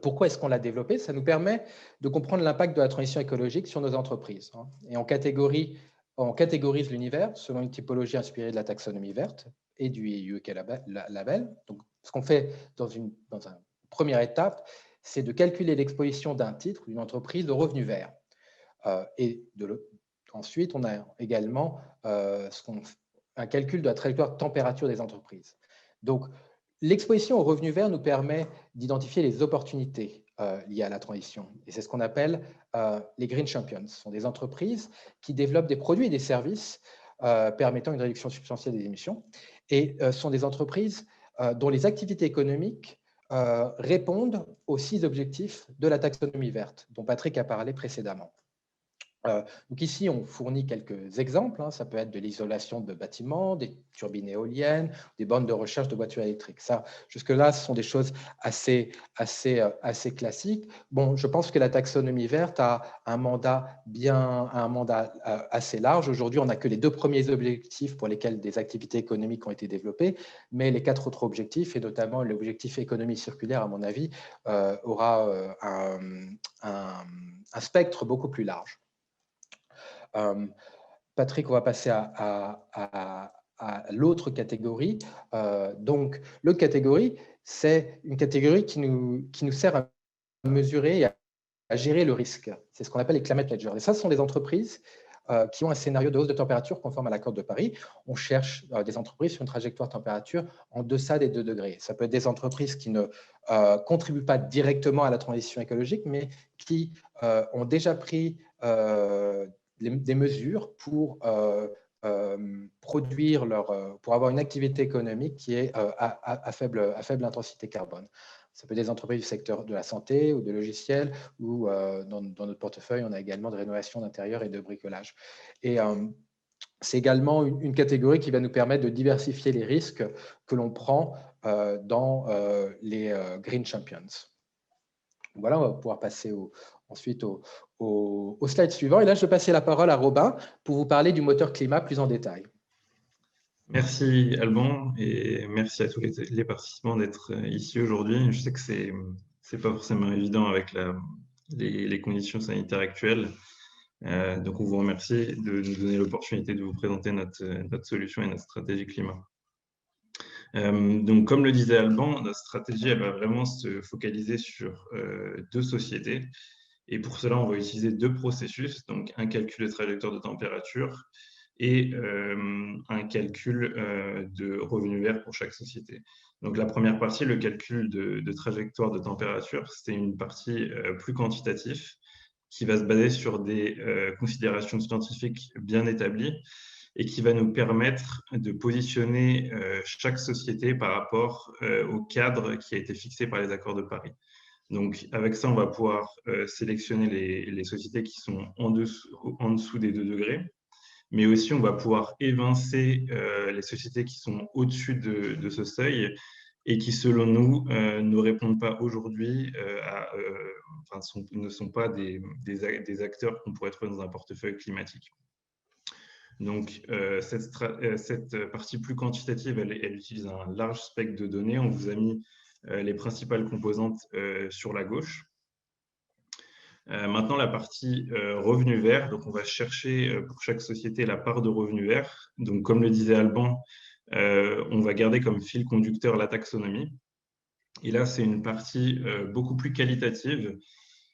pourquoi est-ce qu'on l'a développé? Ça nous permet de comprendre l'impact de la transition écologique sur nos entreprises. Et on catégorise l'univers selon une typologie inspirée de la taxonomie verte et du IUK label. Donc, ce qu'on fait dans une première étape, c'est de calculer l'exposition d'un titre, d'une entreprise au revenu vert. Ensuite, on a également un calcul de la trajectoire de température des entreprises. Donc, l'exposition au revenu vert nous permet d'identifier les opportunités liées à la transition. Et c'est ce qu'on appelle les Green Champions. Ce sont des entreprises qui développent des produits et des services permettant une réduction substantielle des émissions. Et ce sont des entreprises dont les activités économiques répondent aux 6 objectifs de la taxonomie verte, dont Patrick a parlé précédemment. Donc ici, on fournit quelques exemples. Ça peut être de l'isolation de bâtiments, des turbines éoliennes, des bornes de recharge de voitures électriques. Ça, jusque-là, ce sont des choses assez classiques. Bon, je pense que la taxonomie verte a un mandat assez large. Aujourd'hui, on n'a que les 2 premiers objectifs pour lesquels des activités économiques ont été développées, mais les 4 autres objectifs, et notamment l'objectif économie circulaire, à mon avis, aura un spectre beaucoup plus large. Patrick, on va passer à l'autre catégorie. Donc, l'autre catégorie, c'est une catégorie qui nous sert à mesurer et à gérer le risque. C'est ce qu'on appelle les climate pledgers. Et ça, ce sont des entreprises qui ont un scénario de hausse de température conforme à l'accord de Paris. On cherche des entreprises sur une trajectoire de température en deçà des 2 degrés. Ça peut être des entreprises qui ne contribuent pas directement à la transition écologique, mais qui ont déjà pris des mesures pour pour avoir une activité économique qui est à faible intensité carbone. Ça peut être des entreprises du secteur de la santé ou de logiciels, ou dans notre portefeuille, on a également de rénovation d'intérieur et de bricolage. Et c'est également une catégorie qui va nous permettre de diversifier les risques que l'on prend dans les Green Champions. Voilà, on va pouvoir passer ensuite au slide suivant. Et là, je vais passer la parole à Robin pour vous parler du moteur climat plus en détail. Merci Alban et merci à tous les participants d'être ici aujourd'hui. Je sais que c'est pas forcément évident avec les conditions sanitaires actuelles. Donc on vous remercie de nous donner l'opportunité de vous présenter notre solution et notre stratégie climat. Donc comme le disait Alban, notre stratégie elle va vraiment se focaliser sur 2 sociétés. Et pour cela, on va utiliser 2 processus, donc un calcul de trajectoire de température et un calcul de revenu vert pour chaque société. Donc la première partie, le calcul de trajectoire de température, c'est une partie plus quantitative qui va se baser sur des considérations scientifiques bien établies et qui va nous permettre de positionner chaque société par rapport au cadre qui a été fixé par les accords de Paris. Donc, avec ça, on va pouvoir sélectionner les sociétés qui sont en dessous des 2 degrés, mais aussi on va pouvoir évincer les sociétés qui sont au-dessus de ce seuil et qui, selon nous, ne répondent pas aujourd'hui ne sont pas des acteurs qu'on pourrait trouver dans un portefeuille climatique. Donc, cette partie plus quantitative, elle utilise un large spectre de données. On vous a mis les principales composantes sur la gauche. Maintenant, la partie revenu vert. Donc, on va chercher pour chaque société la part de revenu vert. Donc, comme le disait Alban, on va garder comme fil conducteur la taxonomie. Et là, c'est une partie beaucoup plus qualitative.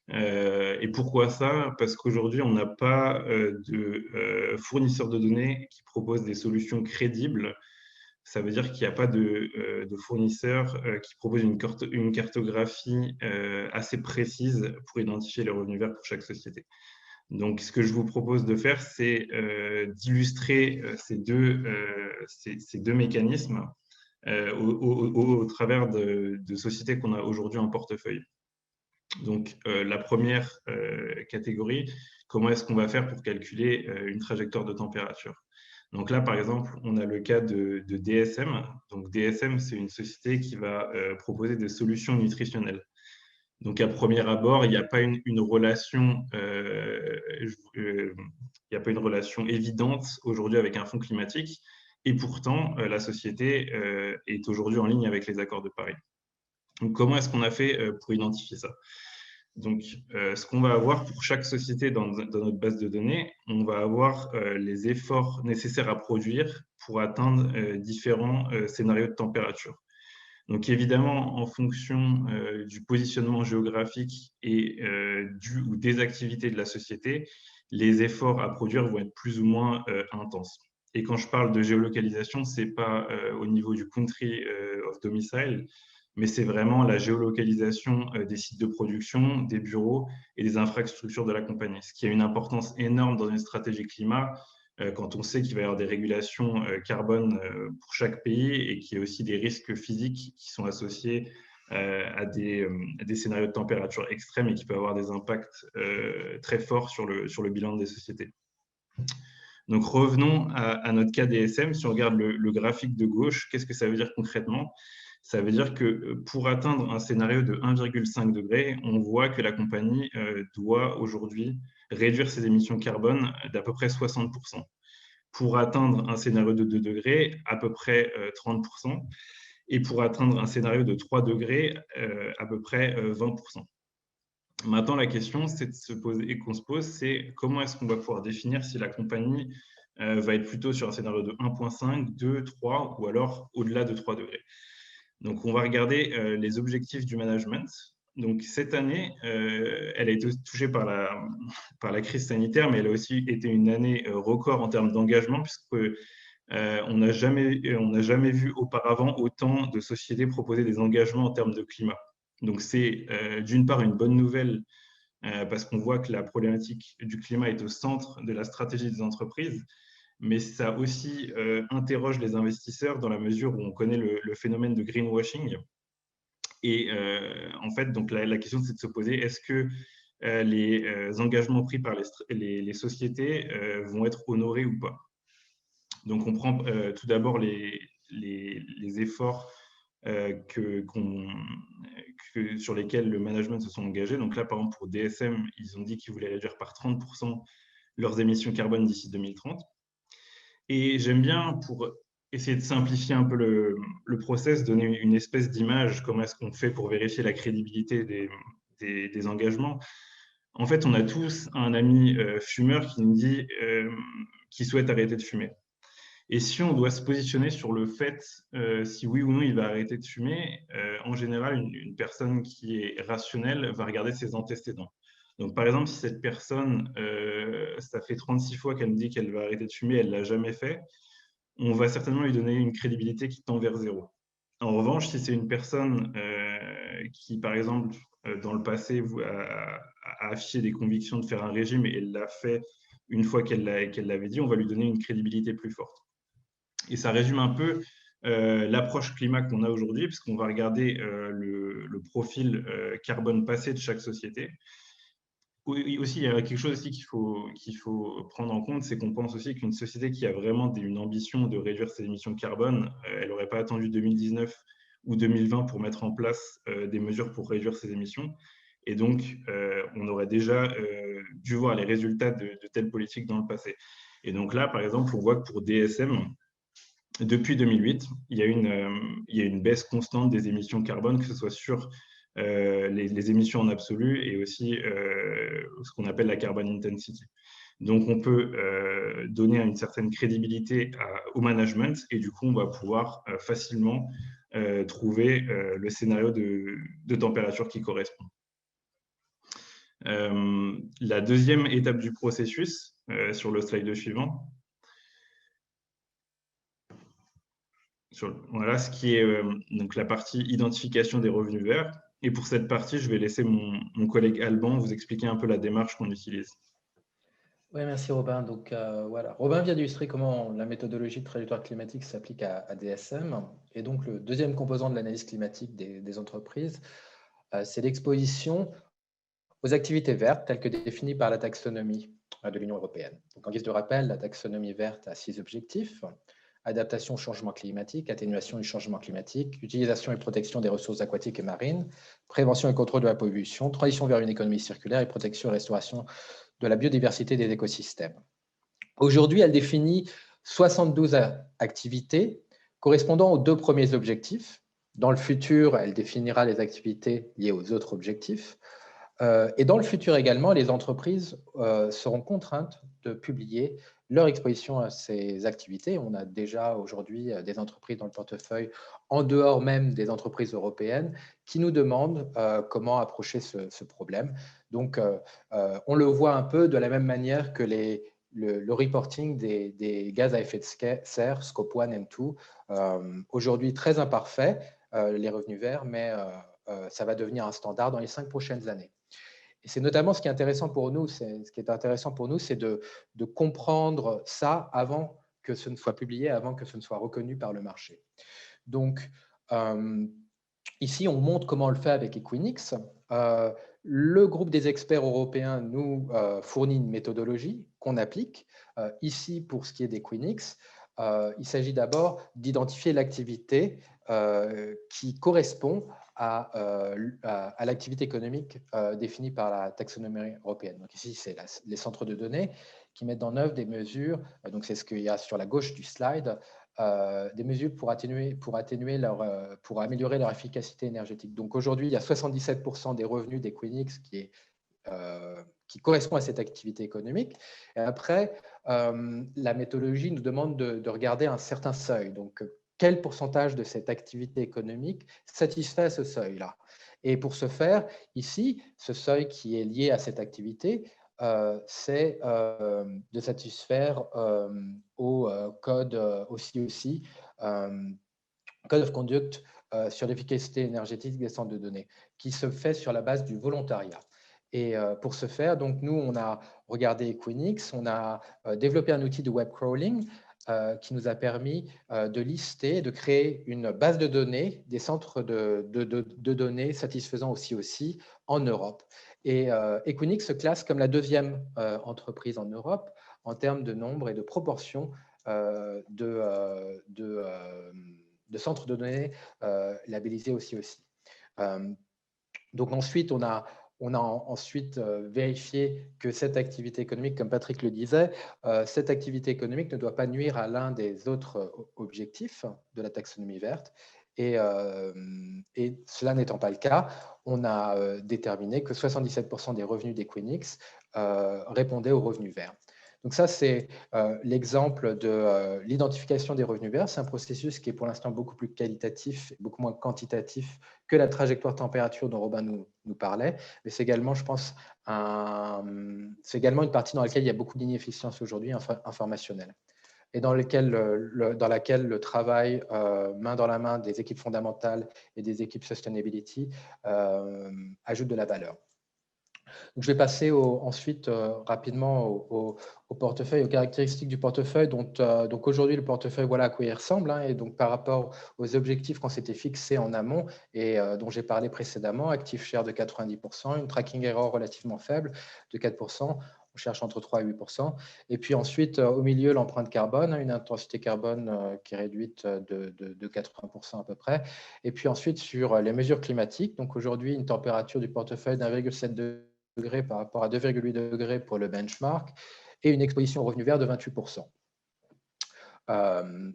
Et pourquoi ça? Parce qu'aujourd'hui, on n'a pas de fournisseurs de données qui proposent des solutions crédibles. Ça veut dire qu'il n'y a pas de fournisseurs qui proposent une cartographie assez précise pour identifier les revenus verts pour chaque société. Donc, ce que je vous propose de faire, c'est d'illustrer ces deux mécanismes au travers de sociétés qu'on a aujourd'hui en portefeuille. Donc, la première catégorie, comment est-ce qu'on va faire pour calculer une trajectoire de température? Donc là, par exemple, on a le cas de DSM. Donc, DSM, c'est une société qui va proposer des solutions nutritionnelles. Donc, à premier abord, il n'y a pas une relation, évidente aujourd'hui avec un fonds climatique. Et pourtant, la société est aujourd'hui en ligne avec les accords de Paris. Donc, comment est-ce qu'on a fait pour identifier ça? Donc, ce qu'on va avoir pour chaque société dans notre base de données, on va avoir les efforts nécessaires à produire pour atteindre différents scénarios de température. Donc, évidemment, en fonction du positionnement géographique et ou des activités de la société, les efforts à produire vont être plus ou moins intenses. Et quand je parle de géolocalisation, ce n'est pas au niveau du country of domicile, mais c'est vraiment la géolocalisation des sites de production, des bureaux et des infrastructures de la compagnie, ce qui a une importance énorme dans une stratégie climat quand on sait qu'il va y avoir des régulations carbone pour chaque pays et qu'il y a aussi des risques physiques qui sont associés à des scénarios de température extrêmes et qui peuvent avoir des impacts très forts sur le bilan des sociétés. Donc, revenons à notre cas DSM. Si on regarde le graphique de gauche, qu'est-ce que ça veut dire concrètement? Ça veut dire que pour atteindre un scénario de 1,5 degré, on voit que la compagnie doit aujourd'hui réduire ses émissions carbone d'à peu près 60%. Pour atteindre un scénario de 2 degrés, à peu près 30%. Et pour atteindre un scénario de 3 degrés, à peu près 20%. Maintenant, la question qu'on se pose, c'est comment est-ce qu'on va pouvoir définir si la compagnie va être plutôt sur un scénario de 1,5, 2, 3 ou alors au-delà de 3 degrés. Donc, on va regarder les objectifs du management. Donc, cette année, elle a été touchée par la crise sanitaire, mais elle a aussi été une année record en termes d'engagement, puisqu'on n'a jamais vu auparavant autant de sociétés proposer des engagements en termes de climat. Donc, c'est d'une part une bonne nouvelle parce qu'on voit que la problématique du climat est au centre de la stratégie des entreprises, mais ça aussi interroge les investisseurs dans la mesure où on connaît le phénomène de greenwashing. Et en fait, donc la question, c'est de se poser, est-ce que les engagements pris par les sociétés vont être honorés ou pas? Donc, on prend tout d'abord les efforts sur lesquels le management se sont engagés. Donc là, par exemple, pour DSM, ils ont dit qu'ils voulaient réduire par 30% leurs émissions carbone d'ici 2030. Et j'aime bien, pour essayer de simplifier un peu le process, donner une espèce d'image, comment est-ce qu'on fait pour vérifier la crédibilité des engagements. En fait, on a tous un ami fumeur qui nous dit qu'il souhaite arrêter de fumer. Et si on doit se positionner sur le fait si oui ou non il va arrêter de fumer, en général, une personne qui est rationnelle va regarder ses antécédents. Donc, par exemple, si cette personne, ça fait 36 fois qu'elle me dit qu'elle va arrêter de fumer, elle ne l'a jamais fait, on va certainement lui donner une crédibilité qui tend vers 0. En revanche, si c'est une personne qui, par exemple, dans le passé, a affiché des convictions de faire un régime et elle l'a fait une fois qu'elle l'avait dit, on va lui donner une crédibilité plus forte. Et ça résume un peu l'approche climat qu'on a aujourd'hui, parce qu'on va regarder le profil carbone passé de chaque société. Oui, aussi, il y a quelque chose aussi qu'il faut prendre en compte, c'est qu'on pense aussi qu'une société qui a vraiment une ambition de réduire ses émissions de carbone, elle n'aurait pas attendu 2019 ou 2020 pour mettre en place des mesures pour réduire ses émissions. Et donc, on aurait déjà dû voir les résultats de telles politiques dans le passé. Et donc là, par exemple, on voit que pour DSM, depuis 2008, il y a une baisse constante des émissions de carbone, que ce soit sur les émissions en absolu et aussi ce qu'on appelle la carbon intensity. Donc, on peut donner une certaine crédibilité au management et du coup, on va pouvoir facilement trouver le scénario de température qui correspond. La deuxième étape du processus, sur le slide suivant, voilà ce qui est donc la partie identification des revenus verts. Et pour cette partie, je vais laisser mon collègue Alban vous expliquer un peu la démarche qu'on utilise. Oui, merci Robin. Donc voilà, Robin vient d'illustrer comment la méthodologie de trajectoire climatique s'applique à DSM. Et donc le deuxième composant de l'analyse climatique des entreprises, c'est l'exposition aux activités vertes telles que définies par la taxonomie de l'Union européenne. Donc en guise de rappel, la taxonomie verte a 6 objectifs: adaptation au changement climatique, atténuation du changement climatique, utilisation et protection des ressources aquatiques et marines, prévention et contrôle de la pollution, transition vers une économie circulaire et protection et restauration de la biodiversité des écosystèmes. Aujourd'hui, elle définit 72 activités correspondant aux 2 premiers objectifs. Dans le futur, elle définira les activités liées aux autres objectifs. Et dans le futur également, les entreprises seront contraintes de publier leur exposition à ces activités. On a déjà aujourd'hui des entreprises dans le portefeuille, en dehors même des entreprises européennes, qui nous demandent comment approcher ce problème. Donc, on le voit un peu de la même manière que le reporting des gaz à effet de serre, Scope 1 et 2, aujourd'hui très imparfait, les revenus verts, mais ça va devenir un standard dans les 5 prochaines années. Et c'est notamment ce qui est intéressant pour nous, c'est de comprendre ça avant que ce ne soit publié, avant que ce ne soit reconnu par le marché. Donc, ici, on montre comment on le fait avec Equinix. Le groupe des experts européens nous fournit une méthodologie qu'on applique. Ici, pour ce qui est d'Equinix, il s'agit d'abord d'identifier l'activité qui correspond à l'activité économique définie par la taxonomie européenne. Donc ici, c'est les centres de données qui mettent en œuvre des mesures, donc c'est ce qu'il y a sur la gauche du slide, des mesures pour améliorer leur efficacité énergétique. Donc aujourd'hui, il y a 77% des revenus d'Equinix qui correspond à cette activité économique. Et après, la méthodologie nous demande de regarder un certain seuil. Donc, quel pourcentage de cette activité économique satisfait ce seuil-là? Et pour ce faire, ici, ce seuil qui est lié à cette activité, c'est de satisfaire au code aussi Code of Conduct sur l'efficacité énergétique des centres de données, qui se fait sur la base du volontariat. Et pour ce faire, donc nous, on a regardé Equinix, on a développé un outil de web crawling qui nous a permis de lister, de créer une base de données des centres de données satisfaisant aussi en Europe. Et Equinix se classe comme la deuxième entreprise en Europe en termes de nombre et de proportion de centres de données labellisés aussi. Donc ensuite, on a ensuite vérifié que cette activité économique, comme Patrick le disait, cette activité économique ne doit pas nuire à l'un des autres objectifs de la taxonomie verte. Et cela n'étant pas le cas, on a déterminé que 77% des revenus d'Equinix répondaient aux revenus verts. Donc ça, c'est l'exemple de l'identification des revenus verts. C'est un processus qui est pour l'instant beaucoup plus qualitatif, beaucoup moins quantitatif que la trajectoire température dont Robin nous parlait. Mais c'est également, je pense, c'est également une partie dans laquelle il y a beaucoup d'inefficience aujourd'hui informationnelle et dans laquelle le travail main dans la main des équipes fondamentales et des équipes sustainability ajoute de la valeur. Donc, je vais passer ensuite rapidement au portefeuille, aux caractéristiques du portefeuille. Donc aujourd'hui, le portefeuille, voilà à quoi il ressemble. Et donc par rapport aux objectifs qu'on s'était fixés en amont et dont j'ai parlé précédemment, active share de 90%, une tracking error relativement faible de 4%. On cherche entre 3 et 8%. Et puis ensuite, au milieu, l'empreinte carbone, une intensité carbone qui est réduite de 80% à peu près. Et puis ensuite, sur les mesures climatiques, donc aujourd'hui, une température du portefeuille d'1,7 degrés par rapport à 2,8 degrés pour le benchmark et une exposition au revenu vert de 28%.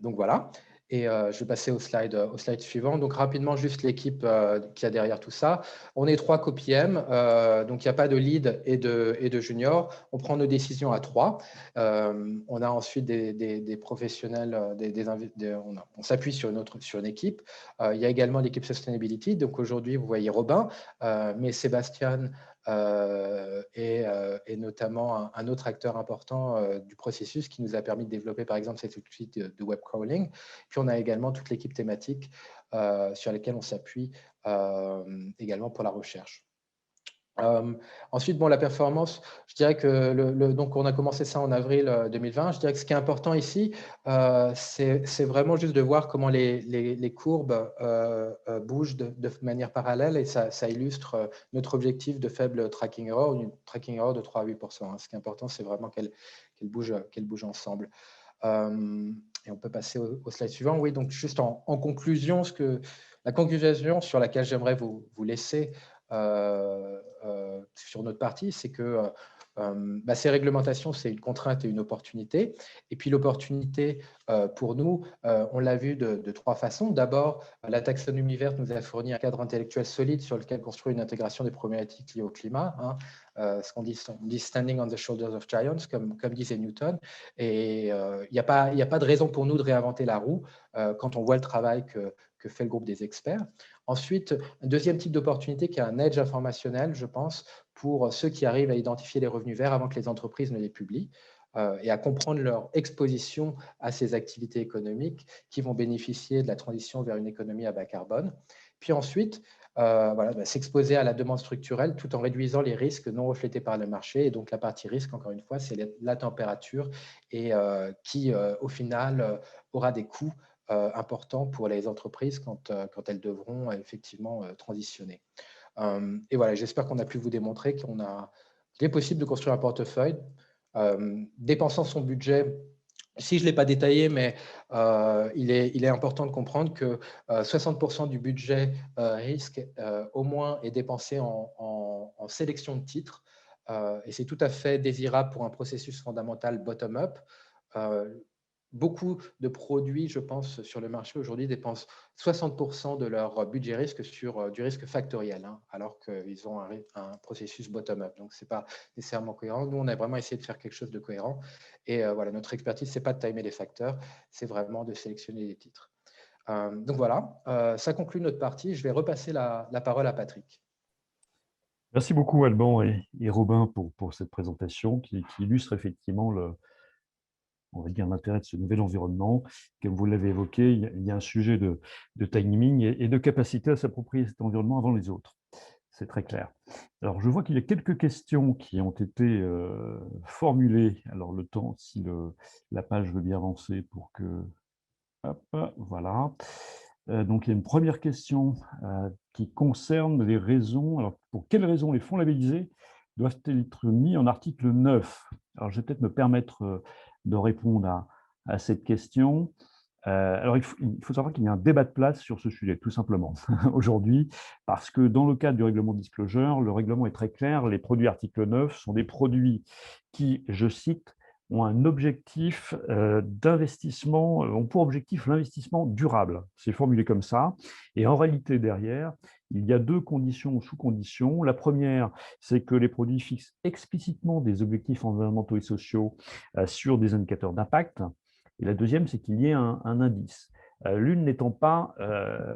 Donc voilà. Et je vais passer au slide suivant. Donc rapidement, juste l'équipe qui a derrière tout ça. On est 3 co-PM, donc il n'y a pas de lead et de junior. On prend nos décisions à 3. On a ensuite des professionnels, on s'appuie sur une équipe. Il y a également l'équipe Sustainability. Donc aujourd'hui, vous voyez Robin, mais Sébastien et notamment un autre acteur important du processus qui nous a permis de développer par exemple cet outil de web crawling. Puis on a également toute l'équipe thématique sur laquelle on s'appuie également pour la recherche. Ensuite, la performance, je dirais que donc on a commencé ça en avril 2020. Je dirais que ce qui est important ici, c'est vraiment juste de voir comment les courbes bougent de manière parallèle et ça illustre notre objectif de faible tracking error, une tracking error de 3 à 8%. Ce qui est important, c'est vraiment qu'elle bouge ensemble. Et on peut passer au slide suivant. Oui, donc juste en conclusion, la conclusion sur laquelle j'aimerais vous laisser sur notre partie, c'est que ces réglementations, c'est une contrainte et une opportunité. Et puis l'opportunité, pour nous, on l'a vu de 3 façons. D'abord, la taxonomie verte nous a fourni un cadre intellectuel solide sur lequel construire une intégration des problématiques liées au climat. Ce qu'on dit standing on the shoulders of giants, comme disait Newton. Et il n'y a pas de raison pour nous de réinventer la roue quand on voit le travail que fait le groupe des experts. Ensuite, un deuxième type d'opportunité qui est un edge informationnel, je pense, pour ceux qui arrivent à identifier les revenus verts avant que les entreprises ne les publient et à comprendre leur exposition à ces activités économiques qui vont bénéficier de la transition vers une économie à bas carbone. Puis ensuite, s'exposer à la demande structurelle tout en réduisant les risques non reflétés par le marché. Et donc, la partie risque, encore une fois, c'est la température et qui, au final, aura des coûts importants pour les entreprises quand elles devront effectivement transitionner. Et voilà, j'espère qu'on a pu vous démontrer qu'il est possible de construire un portefeuille dépensant son budget. Si je ne l'ai pas détaillé, mais il est important de comprendre que 60% du budget risque au moins est dépensé en sélection de titres. Et c'est tout à fait désirable pour un processus fondamental bottom-up. Beaucoup de produits, je pense, sur le marché aujourd'hui dépensent 60% de leur budget risque sur du risque factoriel, alors qu'ils ont un processus bottom-up. Donc, ce n'est pas nécessairement cohérent. Nous, on a vraiment essayé de faire quelque chose de cohérent. Et voilà, notre expertise, ce n'est pas de timer les facteurs, c'est vraiment de sélectionner les titres. Donc voilà, ça conclut notre partie. Je vais repasser la parole à Patrick. Merci beaucoup, Alban et Robin, pour cette présentation qui illustre effectivement on va dire, l'intérêt de ce nouvel environnement. Comme vous l'avez évoqué, il y a un sujet de timing et de capacité à s'approprier cet environnement avant les autres. C'est très clair. Alors, je vois qu'il y a quelques questions qui ont été formulées. Alors, le temps, si la page veut bien avancer pour que... Hop, voilà. Donc, il y a une première question qui concerne les raisons. Alors, pour quelles raisons les fonds labellisés doivent-ils être mis en article 9 ? Alors, je vais peut-être me permettre de répondre à cette question. Alors, il faut savoir qu'il y a un débat de place sur ce sujet, tout simplement, aujourd'hui, parce que dans le cadre du règlement Disclosure, le règlement est très clair, les produits article 9 sont des produits qui, je cite, ont un objectif d'investissement, ont pour objectif l'investissement durable. C'est formulé comme ça. Et en réalité, derrière, il y a deux conditions ou sous-conditions. La première, c'est que les produits fixent explicitement des objectifs environnementaux et sociaux sur des indicateurs d'impact. Et la deuxième, c'est qu'il y ait un indice. L'une n'étant pas,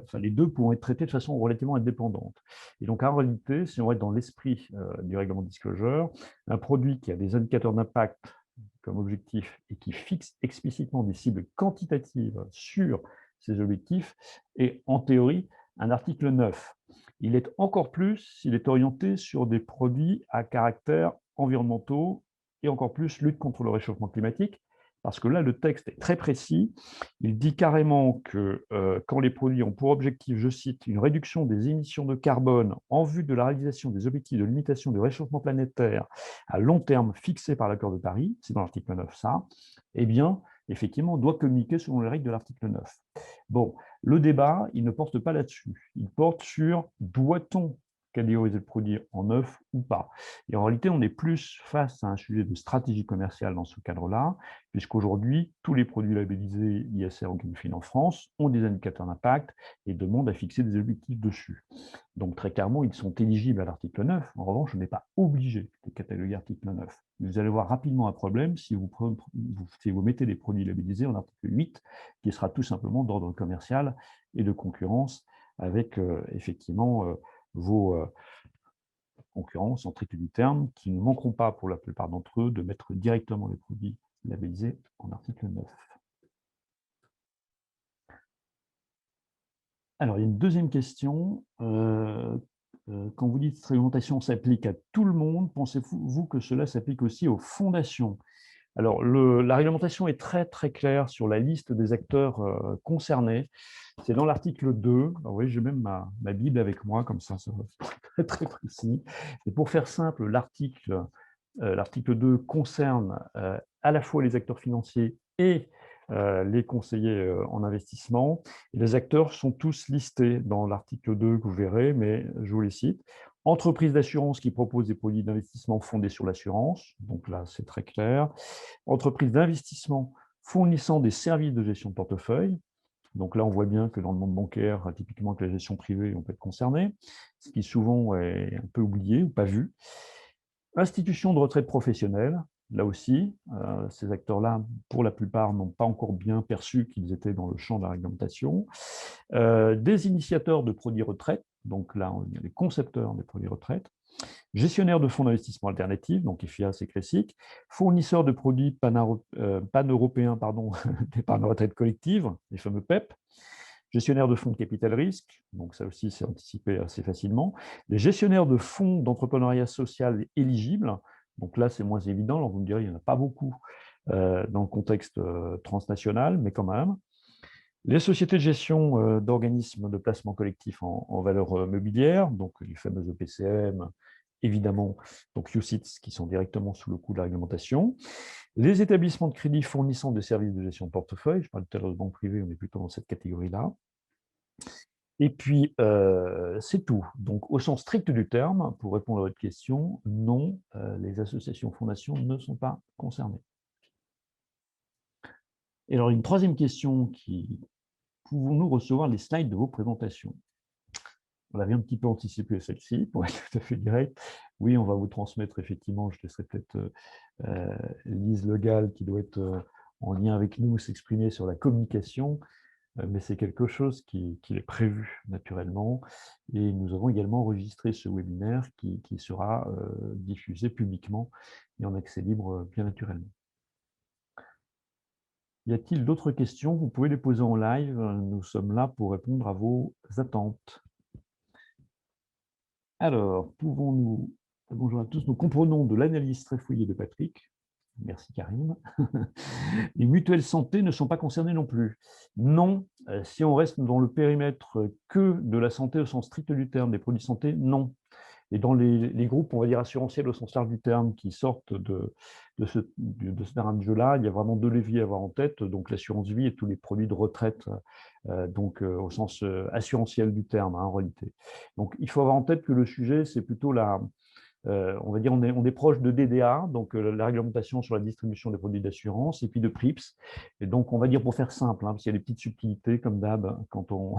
enfin les deux pourront être traités de façon relativement indépendante. Et donc en réalité, si on est dans l'esprit du règlement disclosure, un produit qui a des indicateurs d'impact comme objectif et qui fixe explicitement des cibles quantitatives sur ces objectifs est en théorie un article 9. Il est encore plus s'il est orienté sur des produits à caractère environnementaux et encore plus lutte contre le réchauffement climatique, parce que là, le texte est très précis. Il dit carrément que quand les produits ont pour objectif, je cite, une réduction des émissions de carbone en vue de la réalisation des objectifs de limitation du réchauffement planétaire à long terme fixés par l'accord de Paris, c'est dans l'article 9 ça, eh bien, effectivement, on doit communiquer selon les règles de l'article 9. Bon, le débat, il ne porte pas là-dessus. Il porte sur doit-on catégoriser le produit en neuf ou pas. Et en réalité, on est plus face à un sujet de stratégie commerciale dans ce cadre-là, puisqu'aujourd'hui, tous les produits labellisés ISR ou Greenfield en France ont des indicateurs d'impact et demandent à fixer des objectifs dessus. Donc très clairement, ils sont éligibles à l'article 9. En revanche, on n'est pas obligé de cataloguer l'article 9. Vous allez voir rapidement un problème si vous mettez des produits labellisés en article 8, qui sera tout simplement d'ordre commercial et de concurrence avec effectivement vos concurrents, en strict du terme, qui ne manqueront pas, pour la plupart d'entre eux, de mettre directement les produits labellisés en article 9. Alors, il y a une deuxième question. Quand vous dites que cette réglementation s'applique à tout le monde, pensez-vous que cela s'applique aussi aux fondations? Alors, la réglementation est très, très claire sur la liste des acteurs concernés. C'est dans l'article 2. Alors, oui, j'ai même ma Bible avec moi, comme ça va être très, très précis. Et pour faire simple, l'article 2 concerne à la fois les acteurs financiers et les conseillers en investissement. Et les acteurs sont tous listés dans l'article 2 que vous verrez, mais je vous les cite. Entreprises d'assurance qui proposent des produits d'investissement fondés sur l'assurance, donc là c'est très clair. Entreprises d'investissement fournissant des services de gestion de portefeuille. Donc là, on voit bien que dans le monde bancaire, typiquement avec la gestion privée, on peut être concerné, ce qui souvent est un peu oublié ou pas vu. Institutions de retraite professionnelle, là aussi, ces acteurs-là, pour la plupart, n'ont pas encore bien perçu qu'ils étaient dans le champ de la réglementation. Des initiateurs de produits retraite, donc là, il y a les concepteurs des produits retraite. Gestionnaire de fonds d'investissement alternatifs, donc FIA, c'est classique. Fournisseurs de produits pan-européens, d'épargne retraite collective, les fameux PEP. Gestionnaires de fonds de capital risque, donc ça aussi c'est anticipé assez facilement. Les gestionnaires de fonds d'entrepreneuriat social éligibles, donc là c'est moins évident, alors vous me direz il n'y en a pas beaucoup dans le contexte transnational, mais quand même. Les sociétés de gestion d'organismes de placement collectif en valeur mobilière, donc les fameuses EPCM, évidemment, donc UCITS qui sont directement sous le coup de la réglementation. Les établissements de crédit fournissant des services de gestion de portefeuille, je parle tout à l'heure de banque privée, on est plutôt dans cette catégorie-là. Et puis, c'est tout. Donc, au sens strict du terme, pour répondre à votre question, non, les associations fondations ne sont pas concernées. Et alors, une troisième question qui... Pouvons-nous recevoir les slides de vos présentations? On avait un petit peu anticipé celle-ci, pour être tout à fait direct. Oui, on va vous transmettre, effectivement, je laisserai peut-être Lise Legal, qui doit être en lien avec nous, s'exprimer sur la communication, mais c'est quelque chose qui est prévu naturellement. Et nous avons également enregistré ce webinaire qui sera diffusé publiquement et en accès libre, bien naturellement. Y a-t-il d'autres questions? Vous pouvez les poser en live. Nous sommes là pour répondre à vos attentes. Alors, pouvons-nous... Bonjour à tous. Nous comprenons de l'analyse très fouillée de Patrick. Merci Karim. Les mutuelles santé ne sont pas concernées non plus. Non, si on reste dans le périmètre que de la santé au sens strict du terme, des produits santé, non. Et dans les groupes, on va dire assurantiels au sens large du terme, qui sortent de ce terrain de jeu-là, il y a vraiment deux leviers à avoir en tête, donc l'assurance vie et tous les produits de retraite, donc au sens assurantiel du terme, en réalité. Donc il faut avoir en tête que le sujet, c'est plutôt on va dire, on est proche de DDA, donc la réglementation sur la distribution des produits d'assurance, et puis de PRIPS. Et donc, on va dire, pour faire simple, parce qu'il y a des petites subtilités, comme d'hab, quand on,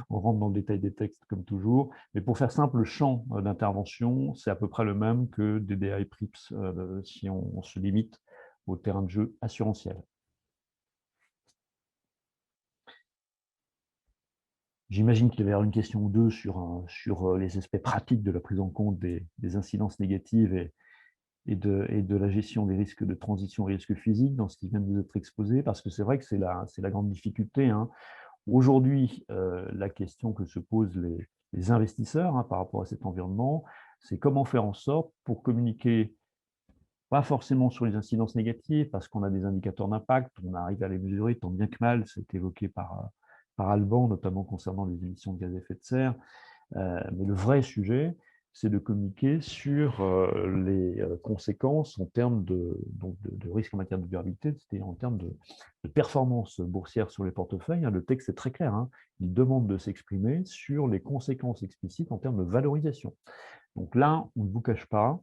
on rentre dans le détail des textes, comme toujours. Mais pour faire simple, le champ d'intervention, c'est à peu près le même que DDA et PRIPS, si on se limite au terrain de jeu assurantiel. J'imagine qu'il va y avoir une question ou deux sur les aspects pratiques de la prise en compte des incidences négatives et de la gestion des risques de transition et risques physiques dans ce qui vient de vous être exposé, parce que c'est vrai que c'est la grande difficulté. Aujourd'hui, la question que se posent les investisseurs par rapport à cet environnement, c'est comment faire en sorte pour communiquer, pas forcément sur les incidences négatives, parce qu'on a des indicateurs d'impact, on arrive à les mesurer tant bien que mal, c'est évoqué par Alban, notamment concernant les émissions de gaz à effet de serre. Mais le vrai sujet, c'est de communiquer sur les conséquences en termes de risque en matière de durabilité, c'est-à-dire en termes de performance boursière sur les portefeuilles. Le texte est très clair, il demande de s'exprimer sur les conséquences explicites en termes de valorisation. Donc là, on ne vous cache pas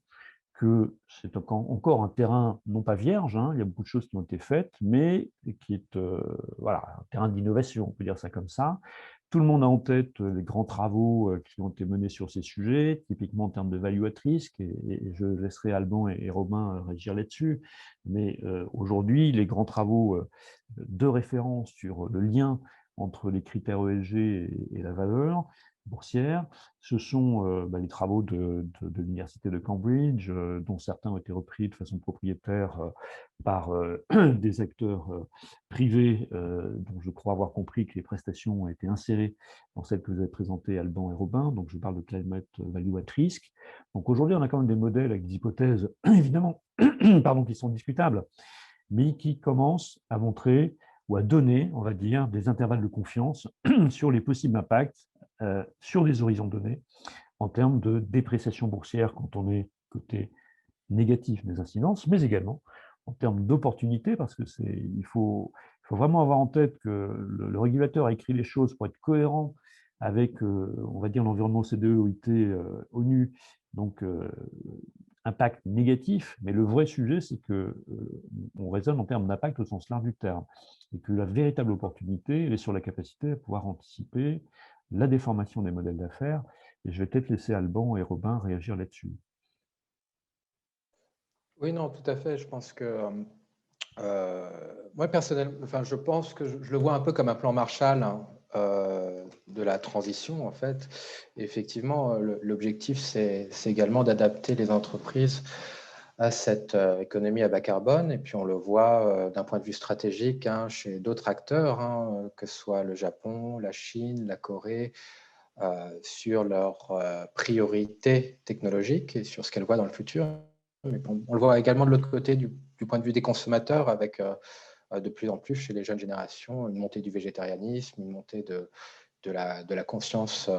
que c'est encore un terrain non pas vierge, il y a beaucoup de choses qui ont été faites, mais qui est voilà, un terrain d'innovation, on peut dire ça comme ça. Tout le monde a en tête les grands travaux qui ont été menés sur ces sujets, typiquement en termes de value at risk, et je laisserai Alban et Robin réagir là-dessus. Mais aujourd'hui, les grands travaux de référence sur le lien entre les critères ESG et la valeur boursière, ce sont les travaux de l'Université de Cambridge, dont certains ont été repris de façon propriétaire par des acteurs privés, dont je crois avoir compris que les prestations ont été insérées dans celles que vous avez présentées, Alban et Robin. Donc, je parle de Climate Value at Risk. Donc, aujourd'hui, on a quand même des modèles avec des hypothèses, évidemment, pardon, qui sont discutables, mais qui commencent à montrer ou à donner, on va dire, des intervalles de confiance sur les possibles impacts sur des horizons donnés en termes de dépréciation boursière quand on est côté négatif des incidences, mais également en termes d'opportunités, parce que il faut vraiment avoir en tête que le régulateur a écrit les choses pour être cohérent avec, on va dire, l'environnement CDE, OIT, ONU, donc impact négatif, mais le vrai sujet, c'est qu'on raisonne en termes d'impact au sens large du terme, et que la véritable opportunité, elle est sur la capacité à pouvoir anticiper la déformation des modèles d'affaires, et je vais peut-être laisser Alban et Robin réagir là-dessus. Oui, non, tout à fait. Je pense que moi, personnellement, je pense que je le vois un peu comme un plan Marshall de la transition, en fait. Et effectivement, l'objectif, c'est également d'adapter les entreprises à cette économie à bas carbone. Et puis, on le voit d'un point de vue stratégique chez d'autres acteurs, que ce soit le Japon, la Chine, la Corée, sur leurs priorités technologiques et sur ce qu'elles voient dans le futur. Mais bon, on le voit également de l'autre côté du point de vue des consommateurs, avec de plus en plus chez les jeunes générations une montée du végétarianisme, une montée de la conscience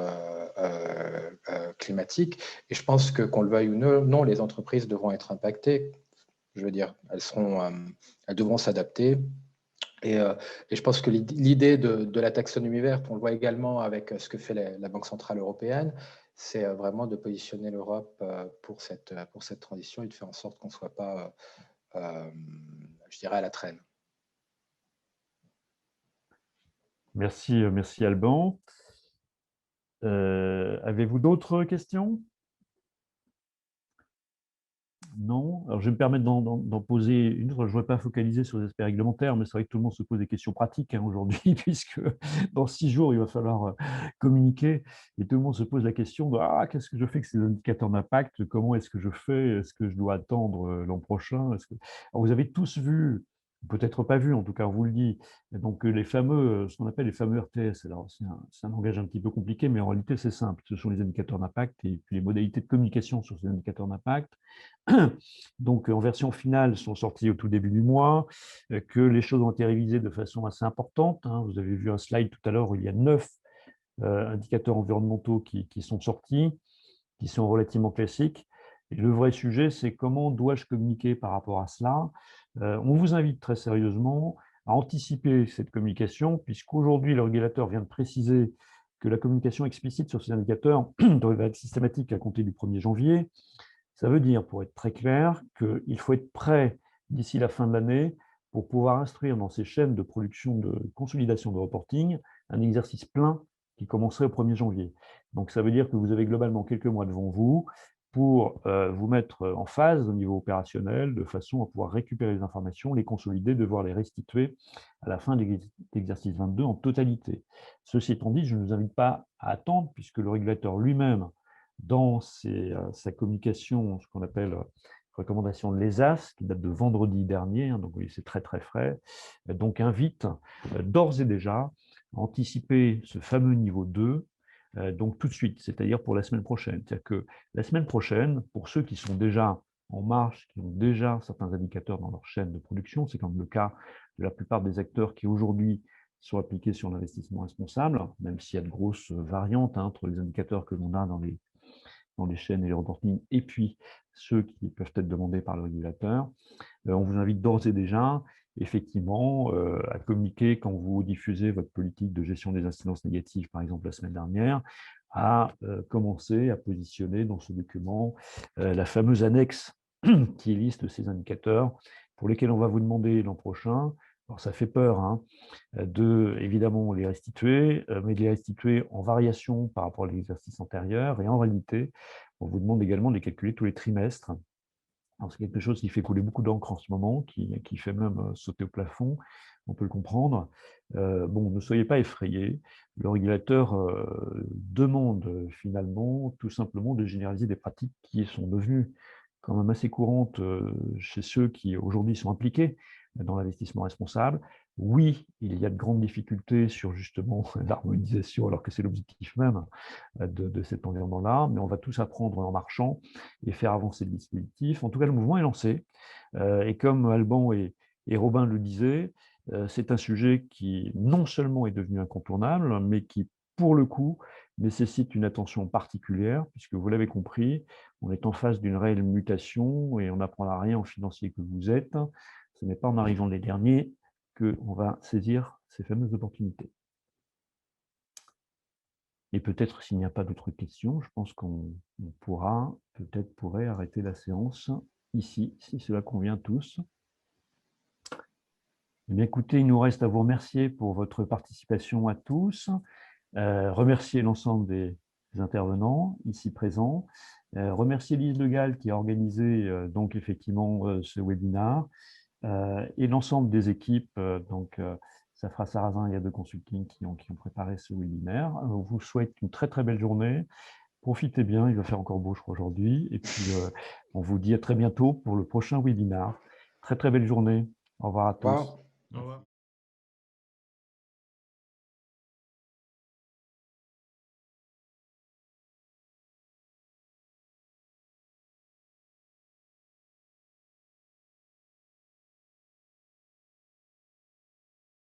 climatique. Et je pense que, qu'on le veuille ou non, les entreprises devront être impactées. Je veux dire, elles devront s'adapter. Et je pense que l'idée de la taxonomie verte, on le voit également avec ce que fait la Banque centrale européenne, c'est vraiment de positionner l'Europe pour cette transition et de faire en sorte qu'on ne soit pas, je dirais, à la traîne. Merci Alban. Avez-vous d'autres questions? Non. Alors, je vais me permettre d'en poser une autre. Je ne voudrais pas focaliser sur les aspects réglementaires, mais c'est vrai que tout le monde se pose des questions pratiques aujourd'hui, puisque dans 6 jours, il va falloir communiquer et tout le monde se pose la question de qu'est-ce que je fais avec ces indicateurs d'impact? Comment est-ce que je fais? Est-ce que je dois attendre l'an prochain? Alors, vous avez tous vu, peut-être pas vu, en tout cas, on vous le dit, donc ce qu'on appelle les fameux RTS. Alors, c'est un langage un petit peu compliqué, mais en réalité, c'est simple. Ce sont les indicateurs d'impact et puis les modalités de communication sur ces indicateurs d'impact. Donc, en version finale, sont sortis au tout début du mois, que les choses ont été révisées de façon assez importante. Vous avez vu un slide tout à l'heure où il y a 9 indicateurs environnementaux qui sont sortis, qui sont relativement classiques. Et le vrai sujet, c'est comment dois-je communiquer par rapport à cela? On vous invite très sérieusement à anticiper cette communication, puisqu'aujourd'hui, le régulateur vient de préciser que la communication explicite sur ces indicateurs doit être systématique à compter du 1er janvier. Ça veut dire, pour être très clair, qu'il faut être prêt d'ici la fin de l'année pour pouvoir instruire dans ces chaînes de production de consolidation de reporting un exercice plein qui commencerait au 1er janvier. Donc ça veut dire que vous avez globalement quelques mois devant vous pour vous mettre en phase au niveau opérationnel, de façon à pouvoir récupérer les informations, les consolider, devoir les restituer à la fin de l'exercice 22 en totalité. Ceci étant dit, je ne vous invite pas à attendre, puisque le régulateur lui-même, dans sa communication, ce qu'on appelle recommandation de l'ESAS, qui date de vendredi dernier, donc oui, c'est très très frais, donc invite d'ores et déjà à anticiper ce fameux niveau 2, donc tout de suite, c'est-à-dire pour la semaine prochaine. C'est-à-dire que la semaine prochaine, pour ceux qui sont déjà en marche, qui ont déjà certains indicateurs dans leur chaîne de production, c'est comme le cas de la plupart des acteurs qui aujourd'hui sont appliqués sur l'investissement responsable, même s'il y a de grosses variantes entre les indicateurs que l'on a dans les chaînes et les reportings, et puis ceux qui peuvent être demandés par le régulateur. On vous invite d'ores et déjà, effectivement, à communiquer quand vous diffusez votre politique de gestion des incidences négatives, par exemple la semaine dernière, à commencer à positionner dans ce document la fameuse annexe qui liste ces indicateurs pour lesquels on va vous demander l'an prochain. Alors ça fait peur, hein, de évidemment les restituer, mais de les restituer en variation par rapport à l'exercice antérieur. Et en réalité, on vous demande également de les calculer tous les trimestres. C'est quelque chose qui fait couler beaucoup d'encre en ce moment, qui fait même sauter au plafond, on peut le comprendre. Bon, ne soyez pas effrayés. Le régulateur demande finalement tout simplement de généraliser des pratiques qui sont devenues quand même assez courantes chez ceux qui aujourd'hui sont impliqués dans l'investissement responsable. Oui, il y a de grandes difficultés sur justement l'harmonisation, alors que c'est l'objectif même de cet environnement-là, mais on va tous apprendre en marchant et faire avancer le dispositif. En tout cas, le mouvement est lancé. Et comme Alban et Robin le disaient, c'est un sujet qui non seulement est devenu incontournable, mais qui, pour le coup, nécessite une attention particulière, puisque vous l'avez compris, on est en face d'une réelle mutation et on n'apprendra rien aux financiers que vous êtes. Ce n'est pas en arrivant les derniers qu'on va saisir ces fameuses opportunités. Et peut-être s'il n'y a pas d'autres questions, je pense qu'on pourrait arrêter la séance ici, si cela convient à tous. Eh bien, écoutez, il nous reste à vous remercier pour votre participation à tous, remercier l'ensemble des intervenants ici présents, remercier Lise Le Gall qui a organisé donc effectivement ce webinaire, et l'ensemble des équipes, Safra Sarrazin et A2 Consulting qui ont préparé ce webinaire. On vous souhaite une très très belle journée. Profitez bien, il va faire encore beau, je crois, aujourd'hui. Et puis, on vous dit à très bientôt pour le prochain webinaire. Très très belle journée. Au revoir à tous.